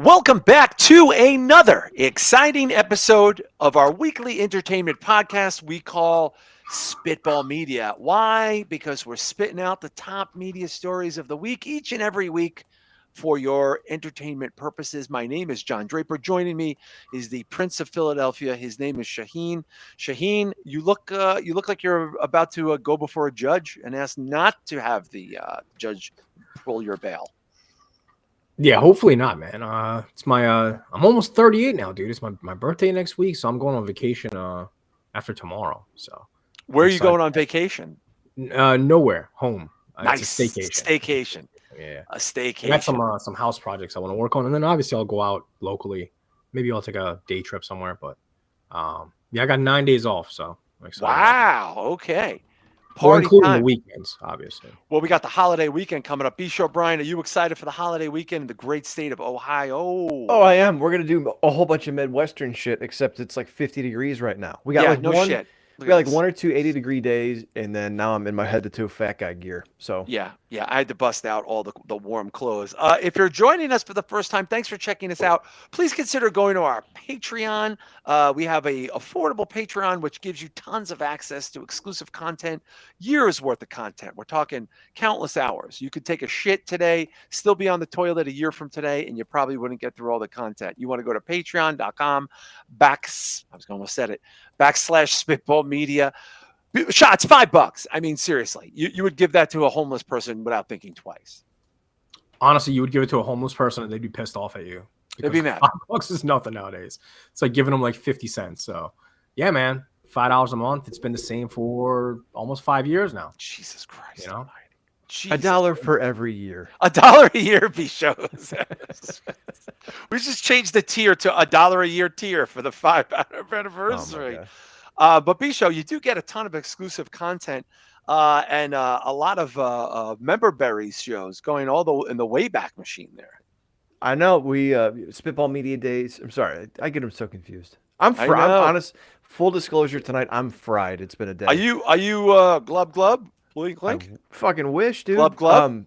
Welcome back to another exciting episode of our weekly entertainment podcast we call Spitball Media. Why? Because we're spitting out the top media stories of the week each and every week for your entertainment purposes. My name is John Draper. Joining me is the Prince of Philadelphia. His name is Shaheen. Shaheen, you look like you're about to go before a judge and ask not to have the judge pull your bail. Yeah, hopefully not, man. It's my I'm almost 38 now, dude. It's my birthday next week, so I'm going on vacation after tomorrow. So where are you going on vacation? Nowhere, home. Nice. It's a staycation. Yeah, a staycation. I got some house projects I want to work on, and then obviously I'll go out locally. Maybe I'll take a day trip somewhere, but yeah, I got 9 days off, so I'm excited. Wow. Okay. Party including time. The weekends, obviously. Well, we got the holiday weekend coming up. B-Show Brian, are you excited for the holiday weekend in the great state of Ohio? Oh, I am. We're going to do a whole bunch of Midwestern shit, except it's like 50 degrees right now. We got shit. We got like 1 or 2 80-degree days, and then now I'm in my head to toe fat guy gear. So yeah, I had to bust out all the warm clothes. If you're joining us for the first time, thanks for checking us out. Please consider going to our Patreon. We have a affordable Patreon which gives you tons of access to exclusive content, years worth of content. We're talking countless hours. You could take a shit today, still be on the toilet a year from today, and you probably wouldn't get through all the content. You want to go to patreon.com /Spitball Media. Shah, it's $5. I mean, seriously, you would give that to a homeless person without thinking twice. Honestly, you would give it to a homeless person and they'd be pissed off at you. They'd be mad. $5 is nothing nowadays. It's like giving them like 50 cents. So yeah, man, $5 a month. It's been the same for almost 5 years now. Jesus Christ. You know? $1 for every year. $1 a year, B-Shows. We just changed the tier to $1 a year tier for the 5th anniversary. But B-Show, you do get a ton of exclusive content and a lot of member berries shows going in the Wayback Machine there. I know. We Spitball Media Days. I'm sorry. I get them so confused. I'm honest. Full disclosure tonight, I'm fried. It's been a day. Are you glub? I fucking wish, dude. Glub.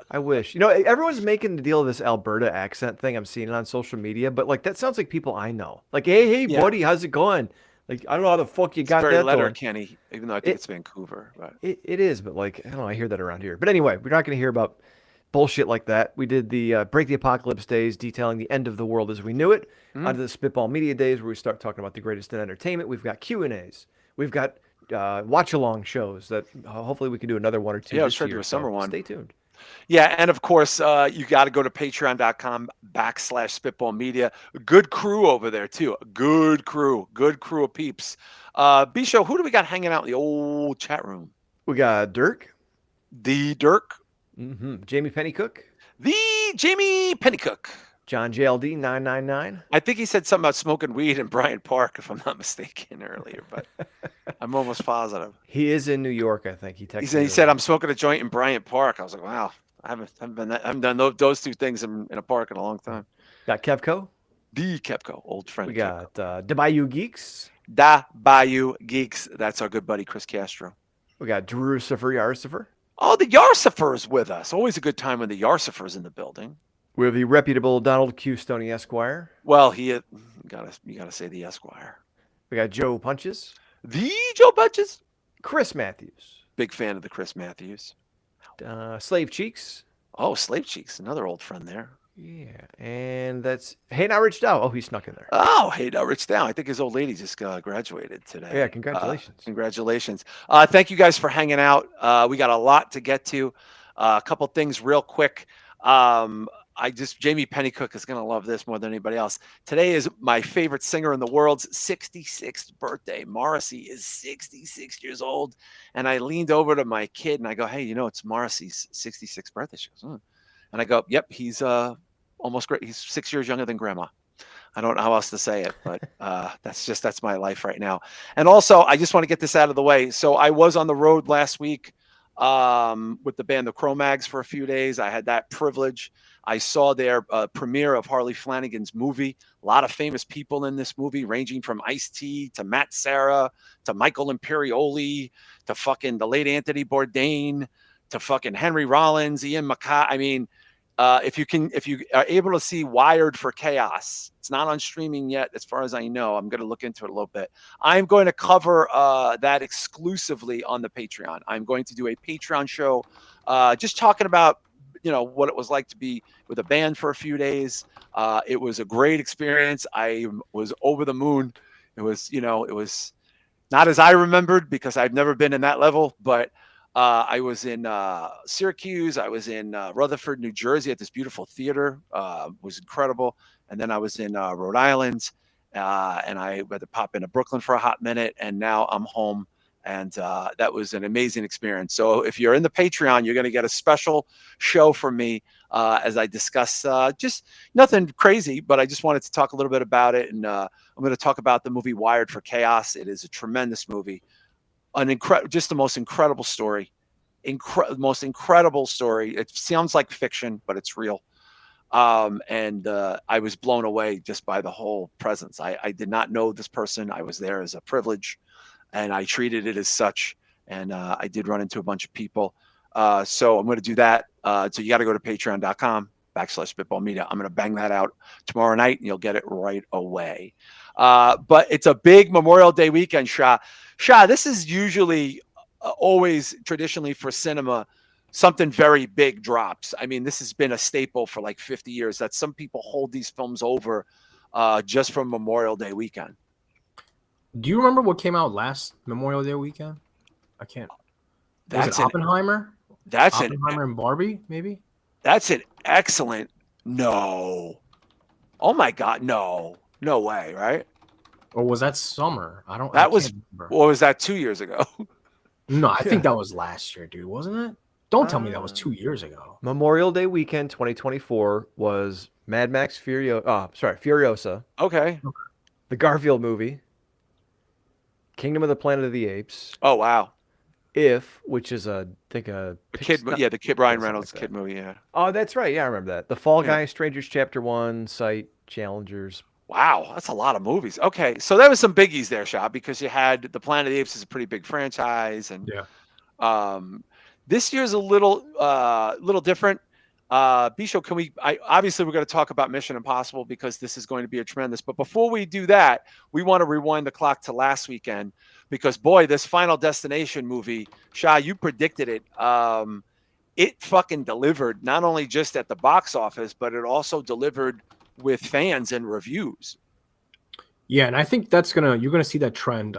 I wish. You know, everyone's making the deal of this Alberta accent thing. I'm seeing it on social media, but like that sounds like people I know. Like, hey, buddy, how's it going? Like, I don't know how the fuck you got that. It's very Letterkenny, even though I think it's Vancouver. But. It is, but like, I don't know. I hear that around here. But anyway, we're not going to hear about bullshit like that. We did the Break the Apocalypse days detailing the end of the world as we knew it. Onto the Spitball Media days where we start talking about the greatest in entertainment. We've got Q&As. We've got watch-along shows that hopefully we can do another 1 or 2 this year. Yeah, I was trying to do a summer one. Stay tuned. Yeah, and of course, you got to go to patreon.com /Spitball Media. Good crew over there, too. Good crew of peeps. B-Show, who do we got hanging out in the old chat room? We got Dirk. The Dirk. Jamie Pennycook. The Jamie Pennycook. John JLD 999. I think he said something about smoking weed in Bryant Park, if I'm not mistaken, earlier, but I'm almost positive. He is in New York, I think. He said I'm smoking a joint in Bryant Park. I was like, wow, I haven't done those two things in a park in a long time. Got Kevco. The Kevco, old friend. We got Da Bayou Geeks. Da Bayou Geeks. That's our good buddy Chris Castro. We got Yarcifer. Oh, the Yarcifer's with us. Always a good time when the Yarcifer's in the building. We have the reputable Donald Q. Stoney Esquire. Well, you gotta say the Esquire. We got Joe Punches. The Joe Punches. Chris Matthews. Big fan of the Chris Matthews. Slave Cheeks. Oh, Slave Cheeks, another old friend there. Yeah, and that's Hey Now Rich Dow. Oh, he snuck in there. Oh, Hey Now Rich Dow. I think his old lady just graduated today. Yeah, congratulations. Congratulations. Thank you guys for hanging out. We got a lot to get to. A couple things real quick. Jamie Pennycook is going to love this more than anybody else. Today is my favorite singer in the world's 66th birthday. Morrissey is 66 years old. And I leaned over to my kid and I go, hey, it's Morrissey's 66th birthday. She goes, And I go, yep, he's almost great. He's 6 years younger than grandma. I don't know how else to say it, but that's my life right now. And also, I just want to get this out of the way. So I was on the road last week with the band, the Cro-Mags, for a few days. I had that privilege. I saw their premiere of Harley Flanagan's movie. A lot of famous people in this movie, ranging from Ice-T to Matt Serra to Michael Imperioli to fucking the late Anthony Bourdain to fucking Henry Rollins, Ian McCall. I mean, if you are able to see Wired for Chaos, it's not on streaming yet, as far as I know. I'm going to look into it a little bit. I'm going to cover that exclusively on the Patreon. I'm going to do a Patreon show, just talking about what it was like to be with a band for a few days. It was a great experience. I was over the moon. It was not as I remembered, because I've never been in that level, but I was in Syracuse. I was in Rutherford, New Jersey, at this beautiful theater. It was incredible. And then I was in Rhode Island, and I had to pop into Brooklyn for a hot minute. And now I'm home. And that was an amazing experience. So if you're in the Patreon, you're going to get a special show from me as I discuss just nothing crazy, but I just wanted to talk a little bit about it. And I'm going to talk about the movie Wired for Chaos. It is a tremendous movie. Just the most incredible story, most incredible story. It sounds like fiction, but it's real. And I was blown away just by the whole presence. I did not know this person. I was there as a privilege, and I treated it as such. And I did run into a bunch of people. So I'm going to do that. So you got to go to patreon.com/spitballmedia. I'm going to bang that out tomorrow night, and you'll get it right away. But it's a big Memorial Day weekend, Shah. Shah, this is usually always traditionally for cinema, something very big drops. I mean, this has been a staple for like 50 years that some people hold these films over just from Memorial Day weekend. Do you remember what came out last Memorial Day weekend? I can't. Was it Oppenheimer? Oppenheimer and Barbie, maybe? That's an excellent. No. Oh my God, no. No way, right? Or was that summer? I can't remember. Or was that 2 years ago? No, I think that was last year, dude, wasn't it? Don't tell me that was 2 years ago. Memorial Day weekend 2024 was Mad Max Furiosa. Okay. The Garfield movie. Kingdom of the Planet of the Apes. Oh wow. Which is the kid Ryan Reynolds kid movie, yeah. Oh, that's right. Yeah, I remember that. The Fall Guy, Strangers Chapter 1, Sight, Challengers. Wow, that's a lot of movies. Okay, so there was some biggies there, Shah, because you had the Planet of the Apes is a pretty big franchise, and this year's a little different. Bisho, obviously we're going to talk about Mission Impossible because this is going to be a tremendous. But before we do that, we want to rewind the clock to last weekend because boy, this Final Destination movie, Shah, you predicted it. It fucking delivered not only just at the box office, but it also delivered with fans and reviews. Yeah, and I think you're gonna see that trend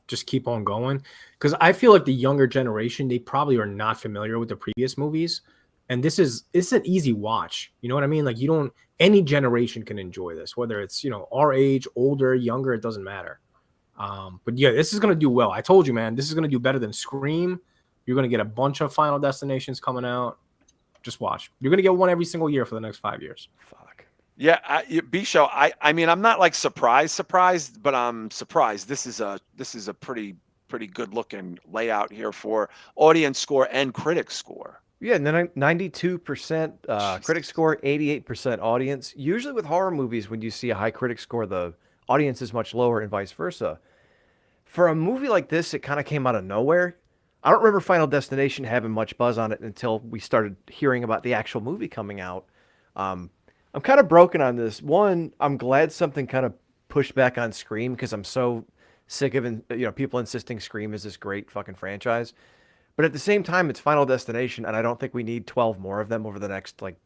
just keep on going, because I feel like the younger generation, they probably are not familiar with the previous movies, and it's an easy watch. You know what I mean? Like any generation can enjoy this, whether it's our age, older, younger, it doesn't matter. But yeah, this is gonna do well. I told you, man, this is gonna do better than Scream. You're gonna get a bunch of Final Destinations coming out. Just watch. You're gonna get one every single year for the next 5 years. Fuck. Yeah, B-Show, I mean, I'm not like surprised, but I'm surprised. This is a pretty good looking layout here for audience score and critic score. Yeah, and then 92% critic score, 88% audience. Usually with horror movies, when you see a high critic score, the audience is much lower and vice versa. For a movie like this, it kind of came out of nowhere. I don't remember Final Destination having much buzz on it until we started hearing about the actual movie coming out. I'm kind of broken on this. One, I'm glad something kind of pushed back on Scream because I'm so sick of people insisting Scream is this great fucking franchise. But at the same time, it's Final Destination, and I don't think we need 12 more of them over the next 10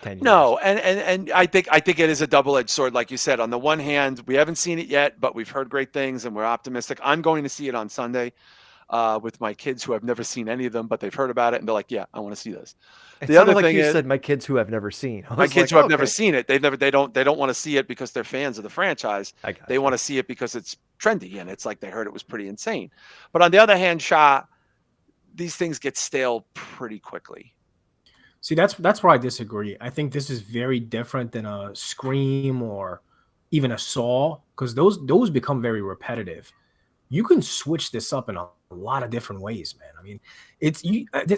years. No, and I think it is a double-edged sword, like you said. On the one hand, we haven't seen it yet, but we've heard great things, and we're optimistic. I'm going to see it on Sunday with my kids who have never seen any of them, but they've heard about it, and they're like, "Yeah, I want to see this." The other thing you said, my kids who have never seen. My kids who have never seen it, they don't want to see it because they're fans of the franchise. They want to see it because it's trendy and it's like they heard it was pretty insane. But on the other hand, Shah, these things get stale pretty quickly. See, that's where I disagree. I think this is very different than a Scream or even a Saw, because those become very repetitive. You can switch this up in a lot of different ways, man. I mean, it's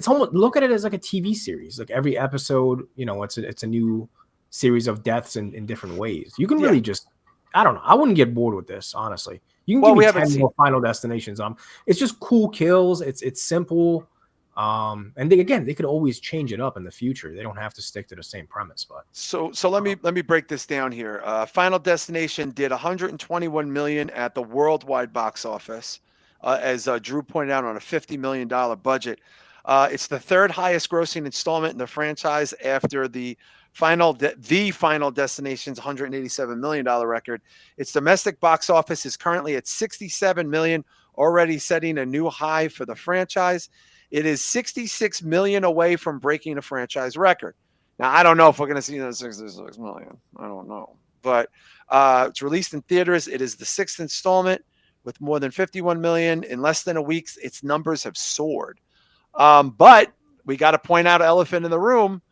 almost, look at it as like a TV series. Like every episode, it's a new series of deaths in different ways. You can really just, I don't know. I wouldn't get bored with this, honestly. You can give me 10 more Final Destinations. It's just cool kills. It's simple. And they could always change it up in the future. They don't have to stick to the same premise. But so let me break this down here. Final Destination did 121 million at the worldwide box office, as Drew pointed out, on a $50 million budget. It's the third highest grossing installment in the franchise after the Final Destination's $187 million record. Its domestic box office is currently at 67 million, already setting a new high for the franchise. It is 66 million away from breaking a franchise record. Now, I don't know if we're going to see that 66 million. I don't know. But it's released in theaters. It is the sixth installment with more than 51 million. In less than a week, its numbers have soared. But we got to point out, elephant in the room,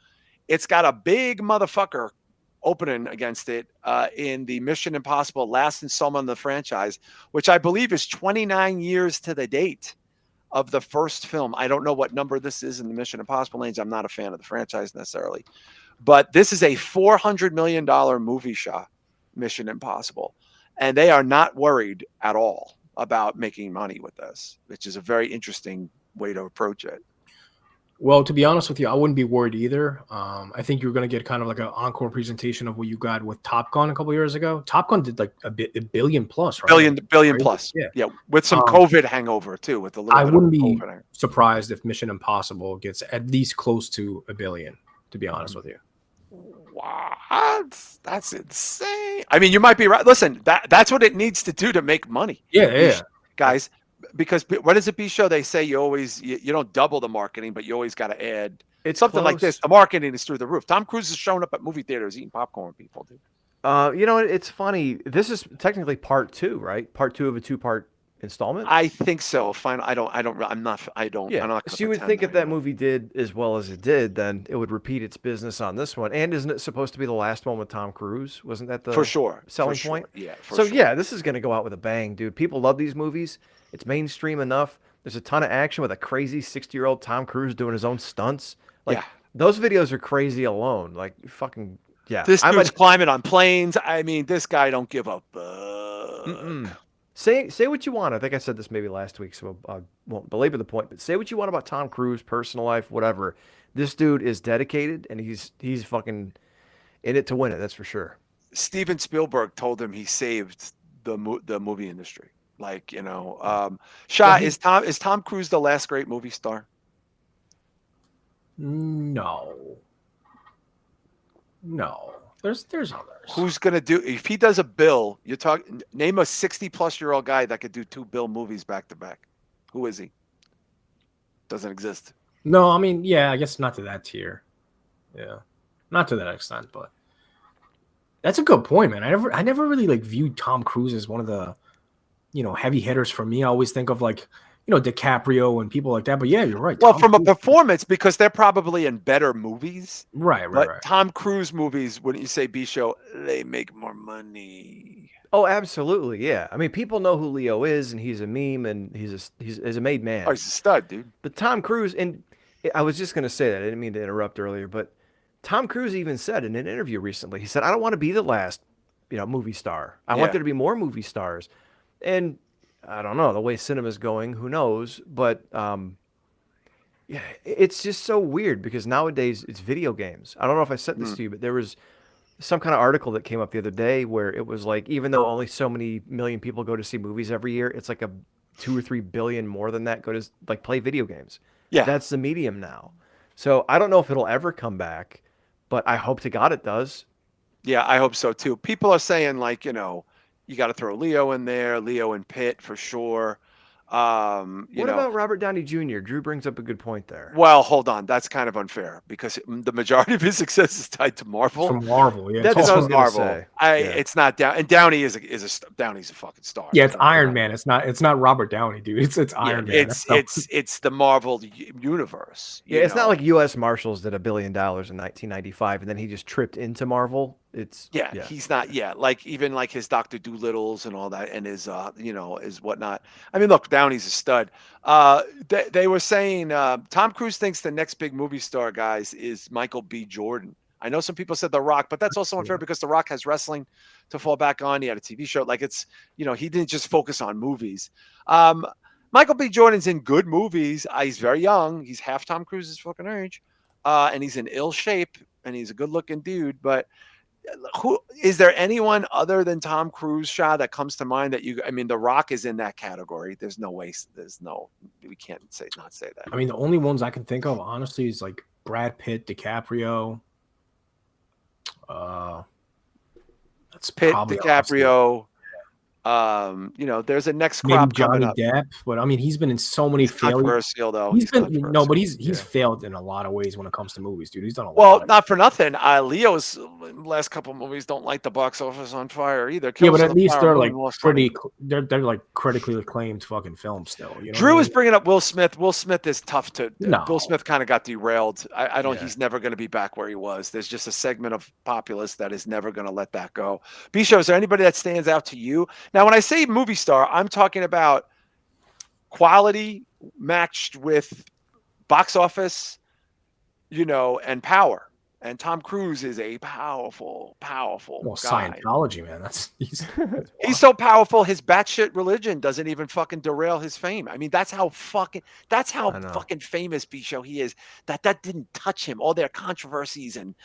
it's got a big motherfucker opening against it in the Mission Impossible last installment of the franchise, which I believe is 29 years to the date of the first film. I don't know what number this is in the Mission Impossible lanes. I'm not a fan of the franchise necessarily, but this is a $400 million movie, Shah, Mission Impossible. And they are not worried at all about making money with this, which is a very interesting way to approach it. Well, to be honest with you, I wouldn't be worried either. I think you're going to get kind of like an encore presentation of what you got with Top Gun a couple years ago. Top Gun did like a billion plus, right? Billion plus. Yeah. With some COVID hangover too. With a little. I wouldn't be surprised if Mission Impossible gets at least close to $1 billion. To be honest with you. What? That's insane. I mean, you might be right. Listen, that's what it needs to do to make money. Yeah. Guys. Because what is it, B show? They say you don't double the marketing, but you always got to add. It's something like this. The marketing is through the roof. Tom Cruise is showing up at movie theaters eating popcorn. People do. It's funny. This is technically part 2, right? Part 2 of a 2-part installment. I think so. Fine. I'm not. Yeah. So you would think if that movie did as well as it did, then it would repeat its business on this one. And isn't it supposed to be the last one with Tom Cruise? Wasn't that the selling point? Yeah. Yeah, this is going to go out with a bang, dude. People love these movies. It's mainstream enough. There's a ton of action with a crazy 60-year-old Tom Cruise doing his own stunts. Those videos are crazy alone. Like, fucking, yeah. This dude's climbing on planes. I mean, this guy don't give up. Say what you want. I think I said this maybe last week, so I won't belabor the point. But say what you want about Tom Cruise, personal life, whatever. This dude is dedicated, and he's fucking in it to win it. That's for sure. Steven Spielberg told him he saved the movie industry. Like, Shah, is Tom Cruise the last great movie star? No. There's others. Who's gonna do if he does a bill? You're talking. Name a 60-plus-year-old guy that could do 2 Bill movies back to back. Who is he? Doesn't exist. No, I mean, yeah, I guess not to that tier. Yeah, not to that extent, but that's a good point, man. I never really viewed Tom Cruise as one of the heavy hitters for me. I always think of DiCaprio and people like that. But yeah, you're right. Well, from a performance, because they're probably in better movies. Right. Tom Cruise movies, wouldn't you say, B show, they make more money? Oh, absolutely, yeah. I mean, people know who Leo is, and he's a meme, and he's a made man. Oh, he's a stud, dude. But Tom Cruise, and I was just gonna say that. I didn't mean to interrupt earlier, but Tom Cruise even said in an interview recently, he said, "I don't want to be the last, movie star. I want there to be more movie stars." And I don't know, the way cinema's going, who knows? But yeah, it's just so weird because nowadays it's video games. I don't know if I said this to you, but there was some kind of article that came up the other day where it was like, even though only so many million people go to see movies every year, it's like a 2 or 3 billion more than that go to play video games. Yeah. That's the medium now. So I don't know if it'll ever come back, but I hope to God it does. Yeah, I hope so too. People are saying you got to throw Leo in there, Leo and Pitt for sure. What about Robert Downey Jr.? Drew brings up a good point there. Well, hold on. That's kind of unfair because the majority of his success is tied to Marvel. From Marvel, yeah. That's what I was Marvel. Say. It's not Downey. And Downey Downey's a fucking star. Yeah, it's Iron Man. It's not Robert Downey, dude. It's Iron Man. It's the Marvel universe. It's not like U.S. Marshals did $1 billion in 1995 and then he just tripped into Marvel. He's not. Like even like his Dr. Doolittles and all that, and his his whatnot. I mean, look, Downey's a stud. They were saying Tom Cruise thinks the next big movie star, guys, is Michael B. Jordan. I know some people said The Rock, but that's also unfair because The Rock has wrestling to fall back on. He had a TV show. Like it's he didn't just focus on movies. Michael B. Jordan's in good movies. He's very young. He's half Tom Cruise's fucking age, and he's in ill shape, and he's a good-looking dude. But who is there anyone other than Tom Cruise, Shah, that comes to mind that you? I mean, The Rock is in that category. There's no way. We can't not say that. I mean, the only ones I can think of, honestly, is like Brad Pitt, DiCaprio. That's Pitt, probably DiCaprio. There's a next crop maybe Johnny coming up. Depp, but I mean, he's been in so many failures. Controversial though. He's failed in a lot of ways when it comes to movies, dude. He's done a lot. Well, not for nothing. Leo's last couple of movies don't light the box office on fire either. But at least they're like they're like critically acclaimed fucking films still. You know Drew is bringing up Will Smith. Will Smith is tough to. No. Will Smith kind of got derailed. I don't. He's never going to be back where he was. There's just a segment of populace that is never going to let that go. B-Show, is there anybody that stands out to you? Now, when I say movie star, I'm talking about quality matched with box office, and power. And Tom Cruise is a powerful guy. Scientology, man. He's so powerful. His batshit religion doesn't even fucking derail his fame. I mean, that's how fucking famous B-Show he is. That didn't touch him. All their controversies and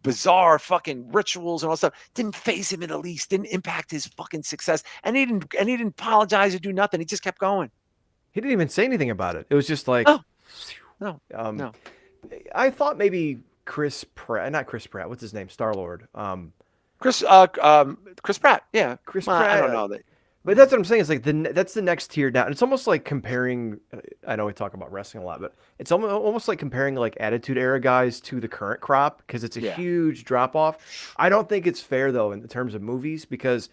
bizarre fucking rituals and all stuff didn't phase him in the least. Didn't impact his fucking success. And he didn't apologize or do nothing. He just kept going. He didn't even say anything about it. It was just like no. I thought maybe Chris Pratt. What's his name? Star-Lord. Chris Pratt. Yeah. Chris Pratt. I don't know. But that's what I'm saying. It's like that's the next tier down. It's almost like comparing. I know we talk about wrestling a lot, but it's almost like comparing like Attitude Era guys to the current crop because it's a huge drop off. I don't think it's fair though in terms of movies because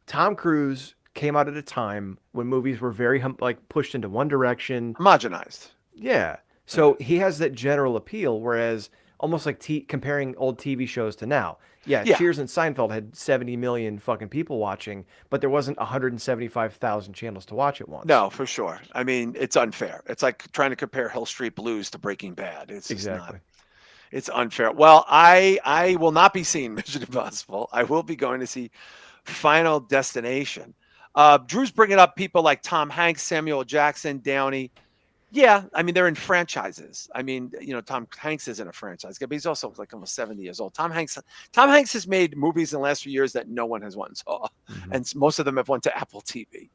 Tom Cruise came out at a time when movies were very pushed into one direction, homogenized. Yeah. So he has that general appeal, whereas almost like comparing old TV shows to now. Yeah, Cheers and Seinfeld had 70 million fucking people watching, but there wasn't 175,000 channels to watch at once. No, for sure. I mean, it's unfair. It's like trying to compare Hill Street Blues to Breaking Bad. It's exactly. It's unfair. Well, I will not be seeing Mission Impossible. I will be going to see Final Destination. Drew's bringing up people like Tom Hanks, Samuel Jackson, Downey. Yeah, I mean, they're in franchises. I mean, Tom Hanks isn't a franchise guy, but he's also like almost 70 years old. Tom Hanks has made movies in the last few years that no one has went and saw. Mm-hmm. And most of them have went to Apple TV.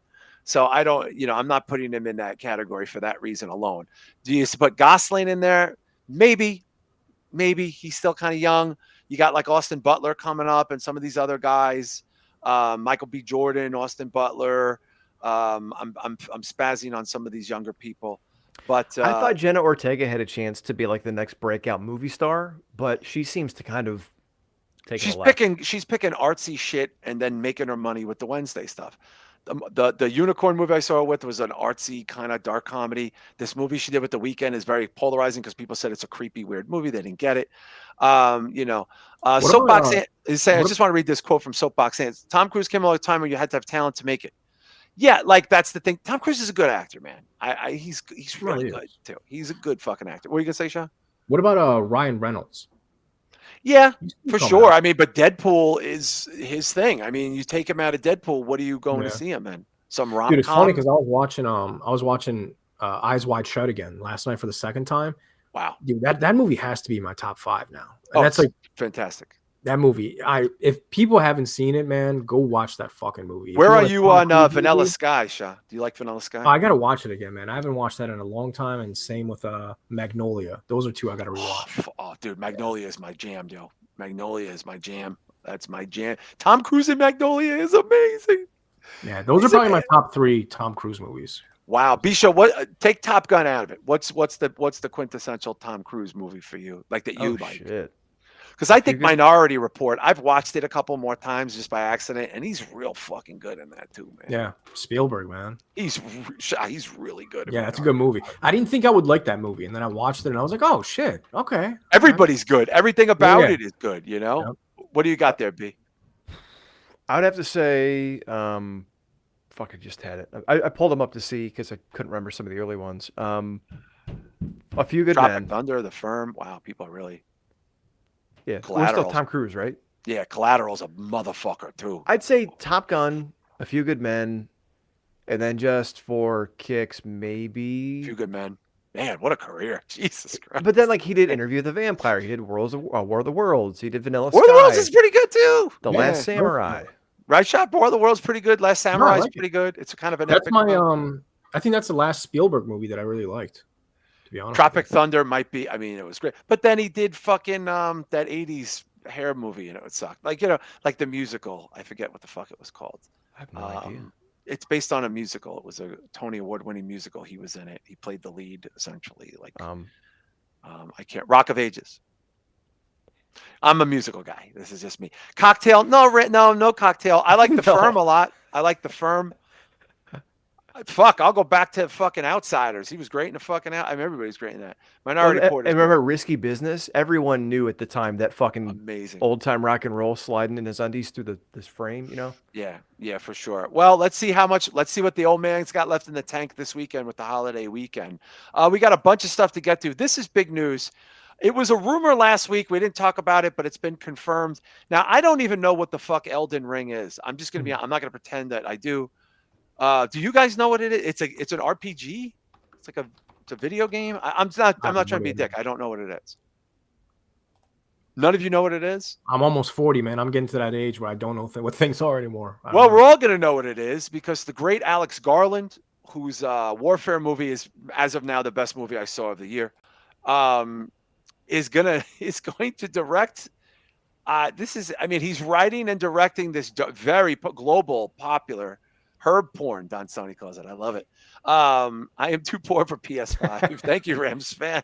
So I don't, I'm not putting him in that category for that reason alone. Do you put Gosling in there? Maybe. He's still kind of young. You got like Austin Butler coming up and some of these other guys. Michael B. Jordan, Austin Butler. I'm spazzing on some of these younger people. But I thought Jenna Ortega had a chance to be like the next breakout movie star, but she seems to kind of take she's picking artsy shit and then making her money with the Wednesday stuff. The Unicorn movie I saw her with was an artsy kind of dark comedy. This movie she did with The Weeknd is very polarizing because people said it's a creepy, weird movie. They didn't get it. Soapbox. I just want to read this quote from Soapbox. Tom Cruise came all the time where you had to have talent to make it. Yeah, like that's the thing. Tom Cruise is a good actor, man. He's really good too. He's a good fucking actor. What are you gonna say, Shah? What about Ryan Reynolds? Yeah, for sure. I mean, but Deadpool is his thing. I mean, you take him out of Deadpool, what are you going to see him in? Some rom-com? Dude, it's funny because I was watching Eyes Wide Shut again last night for the second time. Wow, dude, that movie has to be my top 5 now. And that's like fantastic. That movie, if people haven't seen it, man, go watch that fucking movie. Where are you on Vanilla Sky, Shah? Do you like Vanilla Sky? I gotta watch it again, man. I haven't watched that in a long time, and same with Magnolia. Those are 2 I gotta rewatch. Oh, dude, Magnolia is my jam, yo. Magnolia is my jam. That's my jam. Tom Cruise in Magnolia is amazing. Yeah, those are probably my top 3 Tom Cruise movies. Wow, Bisha, what? Take Top Gun out of it. What's the quintessential Tom Cruise movie for you? Like that you like? Shit. Because I think Minority Report, I've watched it a couple more times just by accident, and he's real fucking good in that too, man. Yeah, Spielberg, man. He's really good. Yeah, that's a good movie. I didn't think I would like that movie, and then I watched it, and I was like, oh, shit, okay. Everybody's good. Everything about it is good, you know? Yep. What do you got there, B? I would have to say, fuck, I just had it. I pulled them up to see because I couldn't remember some of the early ones. A Few Good Men. Thunder, The Firm. Wow, people are really... Yeah, we're still Tom Cruise, right? Yeah, Collateral's a motherfucker too. I'd say Top Gun, A Few Good Men, And then just for kicks, maybe. Few Good Men. Man, what a career. Jesus Christ. But then, like, he did Interview with the Vampire. He did War of the Worlds. He did Vanilla War of the Worlds Sky. is pretty good too. The Yeah, Last Samurai. Right, Shot? War of the World's pretty good. Last No, I Samurai is like it. pretty good. It's kind of an That's epic my film. I think that's the last Spielberg movie that I really liked. To be honest, Tropic Thunder might be. I mean, it was great. But then he did fucking that 80s hair movie and it would suck. Like, like the musical. I forget what the fuck it was called. I have no idea. It's based on a musical. It was a Tony Award-winning musical. He was in it. He played the lead essentially. Like, I can't. Rock of Ages. I'm a musical guy. This is just me. Cocktail. No Cocktail. I like The Firm a lot. I like The Firm. Fuck, I'll go back to fucking Outsiders. He was great in the fucking I mean, everybody's great in that. Minority Report. And remember Risky Business? Everyone knew at the time that fucking amazing old time rock and roll sliding in his undies through this frame, Yeah, for sure. Well, let's see what the old man's got left in the tank this weekend with the holiday weekend. We got a bunch of stuff to get to. This is big news. It was a rumor last week. We didn't talk about it, but it's been confirmed. Now, I don't even know what the fuck Elden Ring is. I'm just going to I'm not going to pretend that I do. Do you guys know what it is? It's an RPG. It's a video game. I'm not trying to be a dick. I don't know what it is. None of you know what it is? I'm almost 40, man. I'm getting to that age where I don't know what things are anymore. Well, we're all going to know what it is because the great Alex Garland, whose Warfare movie is, as of now, the best movie I saw of the year, is going to direct. He's writing and directing this very global, popular herb porn, Don Sony calls it. I love it. I am too poor for PS5. Thank you, Rams fan.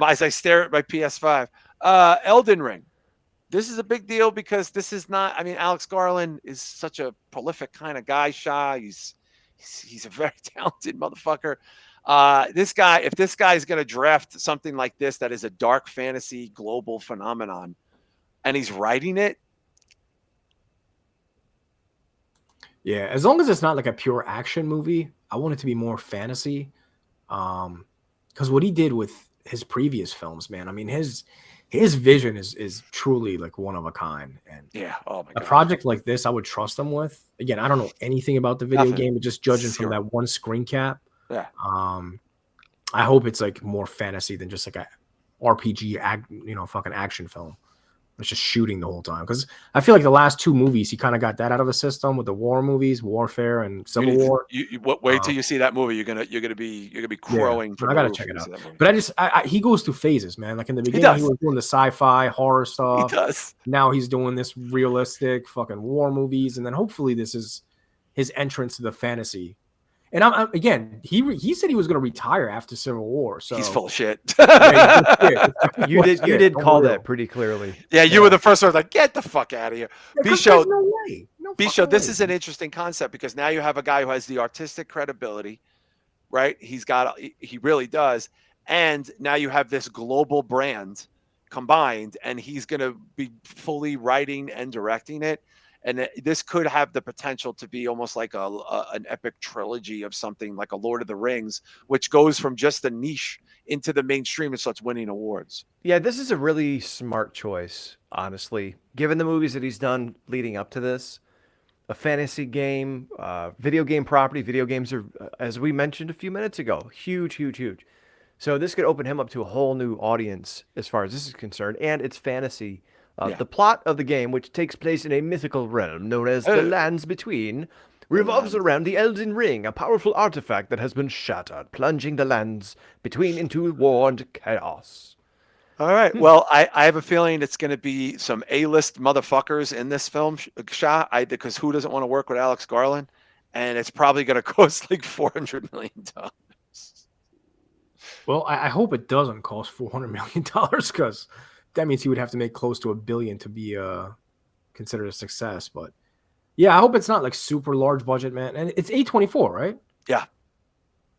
As I stare at my PS5. Elden Ring. This is a big deal because this is not, Alex Garland is such a prolific kind of guy, Shah. He's a very talented motherfucker. If this guy is going to draft something like this, that is a dark fantasy global phenomenon, and he's writing it. Yeah, as long as it's not like a pure action movie, I want it to be more fantasy. Because what he did with his previous films, man, his vision is truly like one of a kind. And yeah, oh my a God. project like this, I would trust him with. Again, I don't know anything about the video game, but just judging from that one screen cap. Yeah. I hope it's like more fantasy than just like a RPG, fucking action film. It's just shooting the whole time, because I feel like the last two movies he kind of got that out of the system with the war movies, Warfare and Civil War. Wait till you see that movie. You're gonna be crowing. I gotta check it out. But he goes through phases, man. Like in the beginning, he was doing the sci-fi horror stuff. He does. Now he's doing this realistic fucking war movies, and then hopefully this is his entrance to the fantasy. And again, he said he was going to retire after Civil War. So he's full of shit. You did call that pretty clearly. Yeah, you were the first one like, get the fuck out of here. B-Show, no way. B-Show, this is an interesting concept because now you have a guy who has the artistic credibility, right? He really does. And now you have this global brand combined, and he's going to be fully writing and directing it. And this could have the potential to be almost like an epic trilogy of something like a Lord of the Rings, which goes from just a niche into the mainstream and starts winning awards. Yeah, this is a really smart choice, honestly. Given the movies that he's done leading up to this, a fantasy game, video game property. Video games are, as we mentioned a few minutes ago, huge, huge, huge. So this could open him up to a whole new audience as far as this is concerned, and it's fantasy. The plot of the game, which takes place in a mythical realm known as the Lands Between, revolves around the Elden Ring, a powerful artifact that has been shattered, plunging the Lands Between into war and chaos. All right. Well, I have a feeling it's going to be some A-list motherfuckers in this film, Shah, because who doesn't want to work with Alex Garland? And it's probably going to cost like $400 million. Well, I hope it doesn't cost $400 million, because that means he would have to make close to $1 billion to be considered a success. But yeah, I hope it's not like super large budget, man. And it's A24, right? Yeah.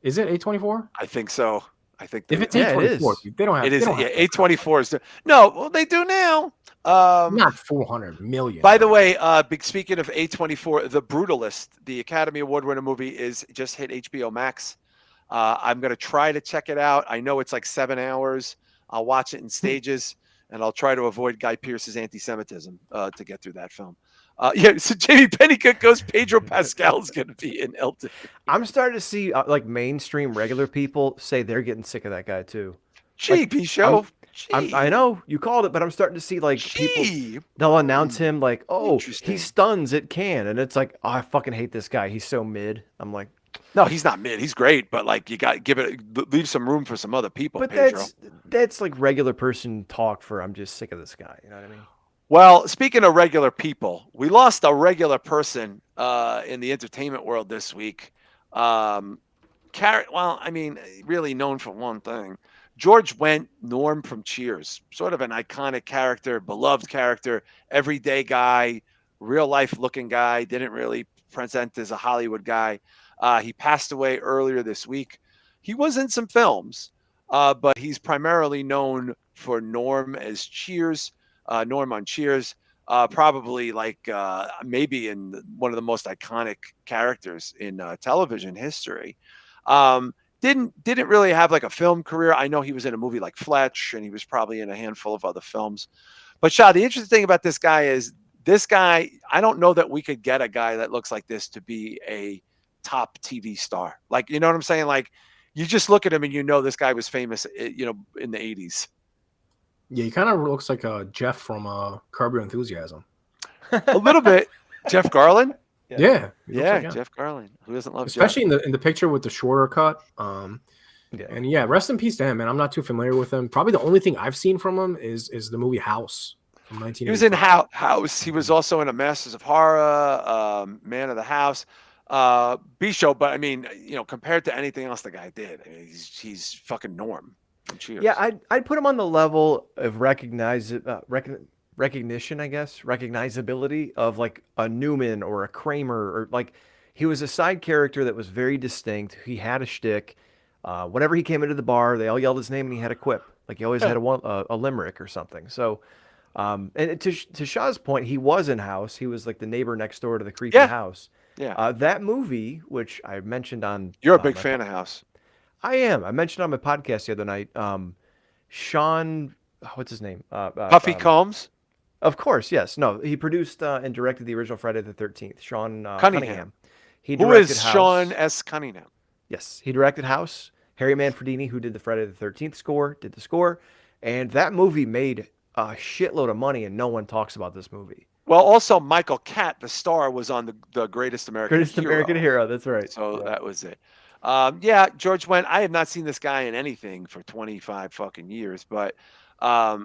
Is it A24? I think so. I think if it's A24, they don't have it. Is A24 is no. Well, they do now. Not $400 million. By the way, speaking of A24, The Brutalist, the Academy Award-winning movie, is just hit HBO Max. I'm gonna try to check it out. I know it's like 7 hours. I'll watch it in stages. And I'll try to avoid Guy Pearce's anti-Semitism to get through that film. Yeah, so Jamie Pennycook goes, Pedro Pascal's going to be in Elden. I'm starting to see like mainstream regular people say they're getting sick of that guy too. Gee, Like, Show. I know you called it, but I'm starting to see like people. They'll announce him like, "Oh, he stuns it can," and it's like, "Oh, I fucking hate this guy. He's so mid." I'm like, no, he's not mid. He's great, but like you got leave some room for some other people. But Pedro. that's like regular person talk for I'm just sick of this guy. You know what I mean? Well, speaking of regular people, we lost a regular person in the entertainment world this week. Well, I mean, really known for one thing. George Wendt, Norm from Cheers, sort of an iconic character, beloved character, everyday guy, real life looking guy, didn't really present as a Hollywood guy. He passed away earlier this week. He was in some films, but he's primarily known for Norm as Cheers. Norm on Cheers, probably like maybe in one of the most iconic characters in television history. Didn't really have like a film career. I know he was in a movie like Fletch, and he was probably in a handful of other films. But Shah, the interesting thing about this guy is I don't know that we could get a guy that looks like this to be a top TV star. Like, you know what I'm saying? Like, you just look at him and you know this guy was famous, you know, in the 80s. Yeah, he kind of looks like Jeff from Curb Your Enthusiasm. A little bit. Jeff Garland? Yeah. Yeah, Jeff Garland. Who doesn't love Especially Jeff? in the picture with the shorter cut. And yeah, rest in peace to him, man. I'm not too familiar with him. Probably the only thing I've seen from him is the movie House from 1985. He was in House. He was also in a Masters of Horror, Man of the House, B-Show. But I mean, you know, compared to anything else the guy did, I mean, he's fucking Norm from Cheers. Yeah, I'd put him on the level of recognition, I guess, recognizability of like a Newman or a Kramer, or like he was a side character that was very distinct. He had a shtick. Whenever he came into the bar, they all yelled his name and he had a quip. Like he always had a limerick or something. So, and to Shah's point, he was in House. He was like the neighbor next door to the creepy house. Yeah. That movie, which I mentioned on. You're a big fan of House. I am. I mentioned on my podcast the other night. Sean, what's his name? Puffy Combs. Of course, yes. No, he produced and directed the original Friday the 13th. Sean Cunningham. Who is Sean S. Cunningham? Yes, he directed House. Harry Manfredini, who did the Friday the 13th score, did the score. And that movie made a shitload of money, and no one talks about this movie. Well, also Michael Catt, the star, was on the Greatest American Hero. American Hero, that's right. So that was it. Yeah, George Wendt. I have not seen this guy in anything for 25 fucking years, but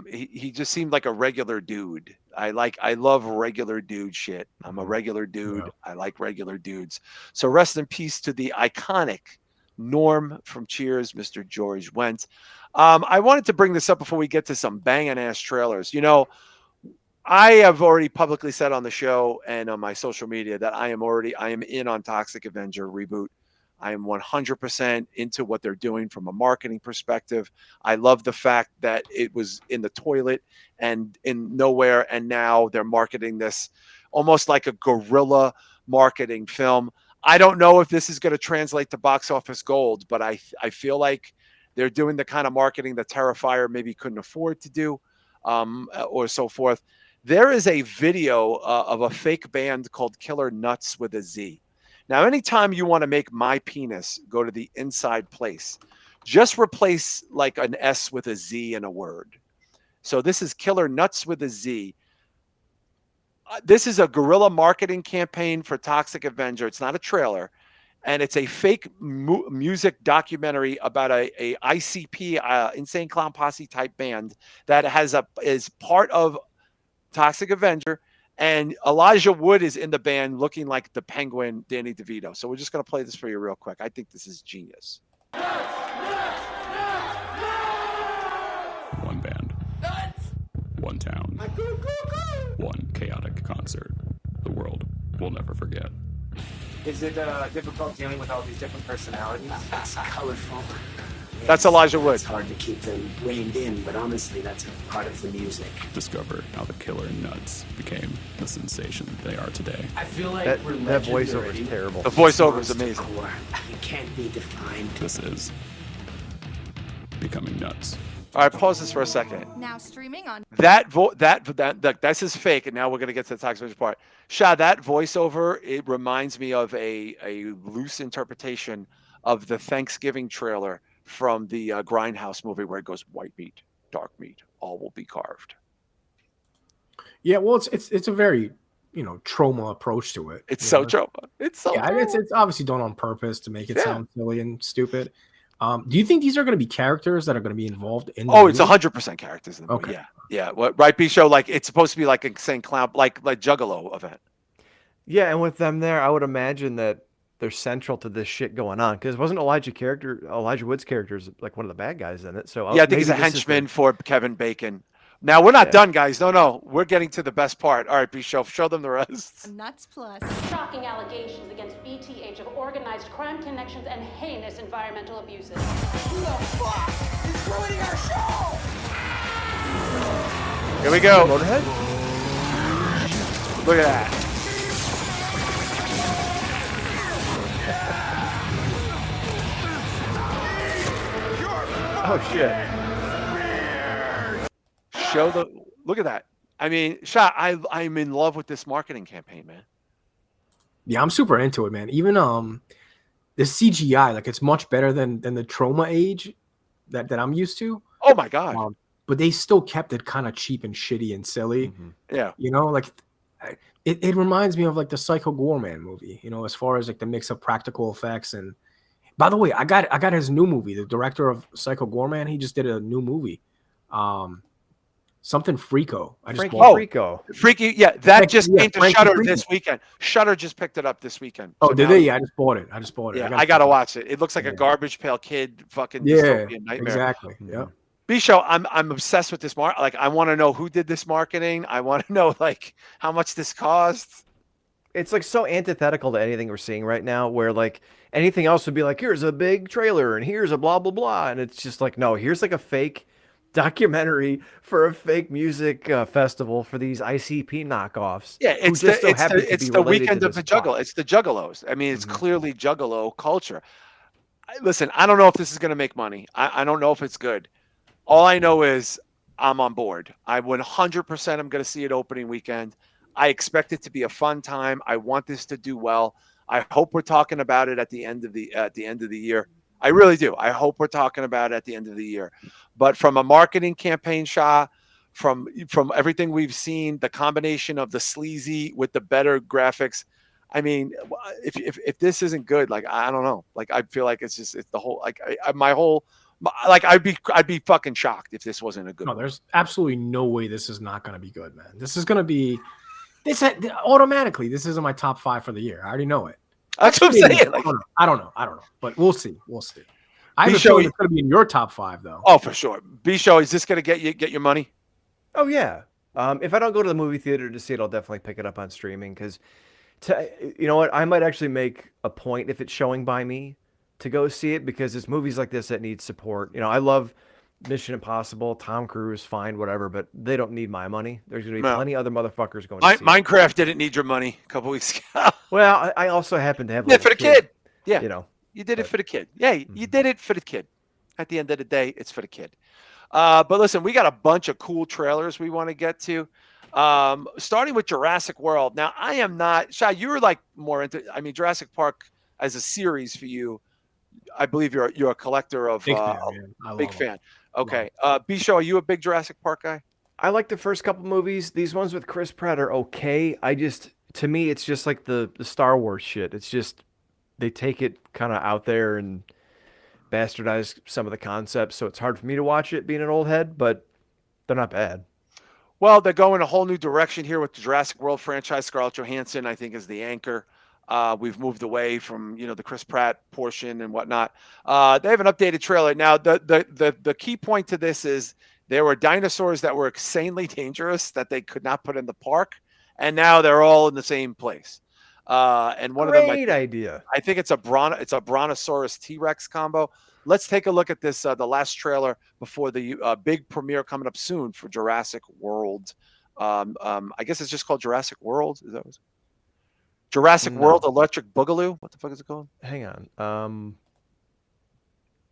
he just seemed like a regular dude. I love regular dude shit. I'm a regular dude. Yeah. I like regular dudes. So rest in peace to the iconic Norm from Cheers, Mr. George Wendt. I wanted to bring this up before we get to some banging ass trailers. You know, I have already publicly said on the show and on my social media that I am in on Toxic Avenger reboot. I am 100% into what they're doing from a marketing perspective. I love the fact that it was in the toilet and in nowhere, and now they're marketing this almost like a guerrilla marketing film. I don't know if this is going to translate to box office gold, but I feel like they're doing the kind of marketing that Terrifier maybe couldn't afford to do, or so forth. There is a video of a fake band called Killer Nutz with a Z. Now, anytime you want to make my penis go to the inside place, just replace like an S with a Z in a word. So this is Killer Nutz with a Z. This is a guerrilla marketing campaign for Toxic Avenger. It's not a trailer. And it's a fake music documentary about a ICP, Insane Clown Posse type band that is part of Toxic Avenger. And Elijah Wood is in the band looking like the Penguin, Danny DeVito. So we're just going to play this for you real quick. I think this is genius. One band. One town. One chaotic concert. The world will never forget. Is it difficult dealing with all these different personalities? It's colorful. That's Elijah Wood. It's hard to keep them reined in, but honestly, that's a part of the music. Discover how the Killer Nutz became the sensation they are today. I feel like that we're voiceover is terrible. The voiceover is amazing. It can't be defined. This is Becoming Nuts. All right, pause this for a second. Now streaming on. That's his fake, and now we're gonna get to the toxic part. Shah, that voiceover, it reminds me of a loose interpretation of the Thanksgiving trailer from the Grindhouse movie where it goes white meat, dark meat, all will be carved. Yeah, well, it's a very trauma approach to it. It's so trauma. It's so trauma. It's obviously done on purpose to make it sound silly and stupid. Do you think these are going to be characters that are going to be involved in? It's 100% characters in the movie. Okay. Yeah. What right? B show like it's supposed to be like a insane clown, like Juggalo event. Yeah, and with them there, I would imagine that they're central to this shit going on because wasn't Elijah Wood's character is like one of the bad guys in it. So yeah, I think he's a henchman for Kevin Bacon. Now we're not done, guys. No, we're getting to the best part. All right, B show them the rest. Nuts Plus. Shocking allegations against BTH of organized crime connections and heinous environmental abuses. Who the fuck is ruining our show? Here we go. Motorhead. Look at that. Oh shit. Look at that. I mean, Shah, I'm in love with this marketing campaign, man. Yeah, I'm super into it, man. Even the CGI, like it's much better than the trauma age that I'm used to. Oh my god. But they still kept it kind of cheap and shitty and silly. Mm-hmm. Yeah. Like it reminds me of like the Psycho Goreman movie, as far as like the mix of practical effects. And by the way, I got his new movie. The director of Psycho Goreman, he just did a new movie. Something Freako. Freako. Freaky, yeah. That just came to Shudder this weekend. Shudder just picked it up this weekend. Oh, did they? Yeah, I just bought it. Yeah, I gotta watch it. It looks like a garbage pail kid fucking dystopian nightmare. Exactly. Yeah. B-Show, I'm obsessed with this Like, I want to know who did this marketing. I want to know like how much this cost. It's like so antithetical to anything we're seeing right now, where like anything else would be like, here's a big trailer and here's a blah blah blah, and it's just like, no, here's like a fake documentary for a fake music festival for these ICP knockoffs. Yeah, it's the weekend of the Juggalo. It's the Juggalos. I mean, it's clearly Juggalo culture. Listen, I don't know if this is going to make money. I don't know if it's good. All I know is I'm on board. I 100% am going to see it opening weekend. I expect it to be a fun time. I want this to do well. I hope we're talking about it at the end of the year. I really do. I hope we're talking about it at the end of the year. But from a marketing campaign, Shah, from everything we've seen, the combination of the sleazy with the better graphics, I mean, if this isn't good, like I don't know, like I feel like it's the whole I'd be fucking shocked if this wasn't a good. No, there's absolutely no way this is not going to be good, man. This is going to be automatically. This isn't my top 5 for the year. I already know it. That's what I'm saying. Like, I don't know. But we'll see. I have a feeling it's going to be in your top 5, though. Oh, for sure. B-Show, is this going to get your money? Oh yeah. If I don't go to the movie theater to see it, I'll definitely pick it up on streaming because, you know what, I might actually make a point if it's showing by me to go see it because it's movies like this that need support. I love Mission Impossible, Tom Cruise, fine, whatever, but they don't need my money. There's going to be plenty of other motherfuckers going to see Minecraft didn't need your money a couple weeks ago. Well, I also happen to have for the kid. Yeah. You did it for the kid. Yeah, you did it for the kid. At the end of the day, it's for the kid. But listen, we got a bunch of cool trailers we want to get to. Starting with Jurassic World. Now, I am not, Shah, you were like more into, Jurassic Park as a series for you. I believe you're a collector of big fan. Okay. B-Show, are you a big Jurassic Park guy? I like the first couple movies. These ones with Chris Pratt are okay. To me, it's just like the Star Wars shit. It's just, they take it kind of out there and bastardize some of the concepts. So it's hard for me to watch it being an old head, but they're not bad. Well, they're going a whole new direction here with the Jurassic World franchise. Scarlett Johansson, I think, is the anchor. We've moved away from, the Chris Pratt portion and whatnot. They have an updated trailer. Now, the key point to this is there were dinosaurs that were insanely dangerous that they could not put in the park. And now they're all in the same place. And one of them, idea. I think it's a Brontosaurus T-Rex combo. Let's take a look at this, the last trailer before the big premiere coming up soon for Jurassic World. I guess it's just called Jurassic World. Is that what it's Jurassic World Electric Boogaloo? What the fuck is it called? Hang on.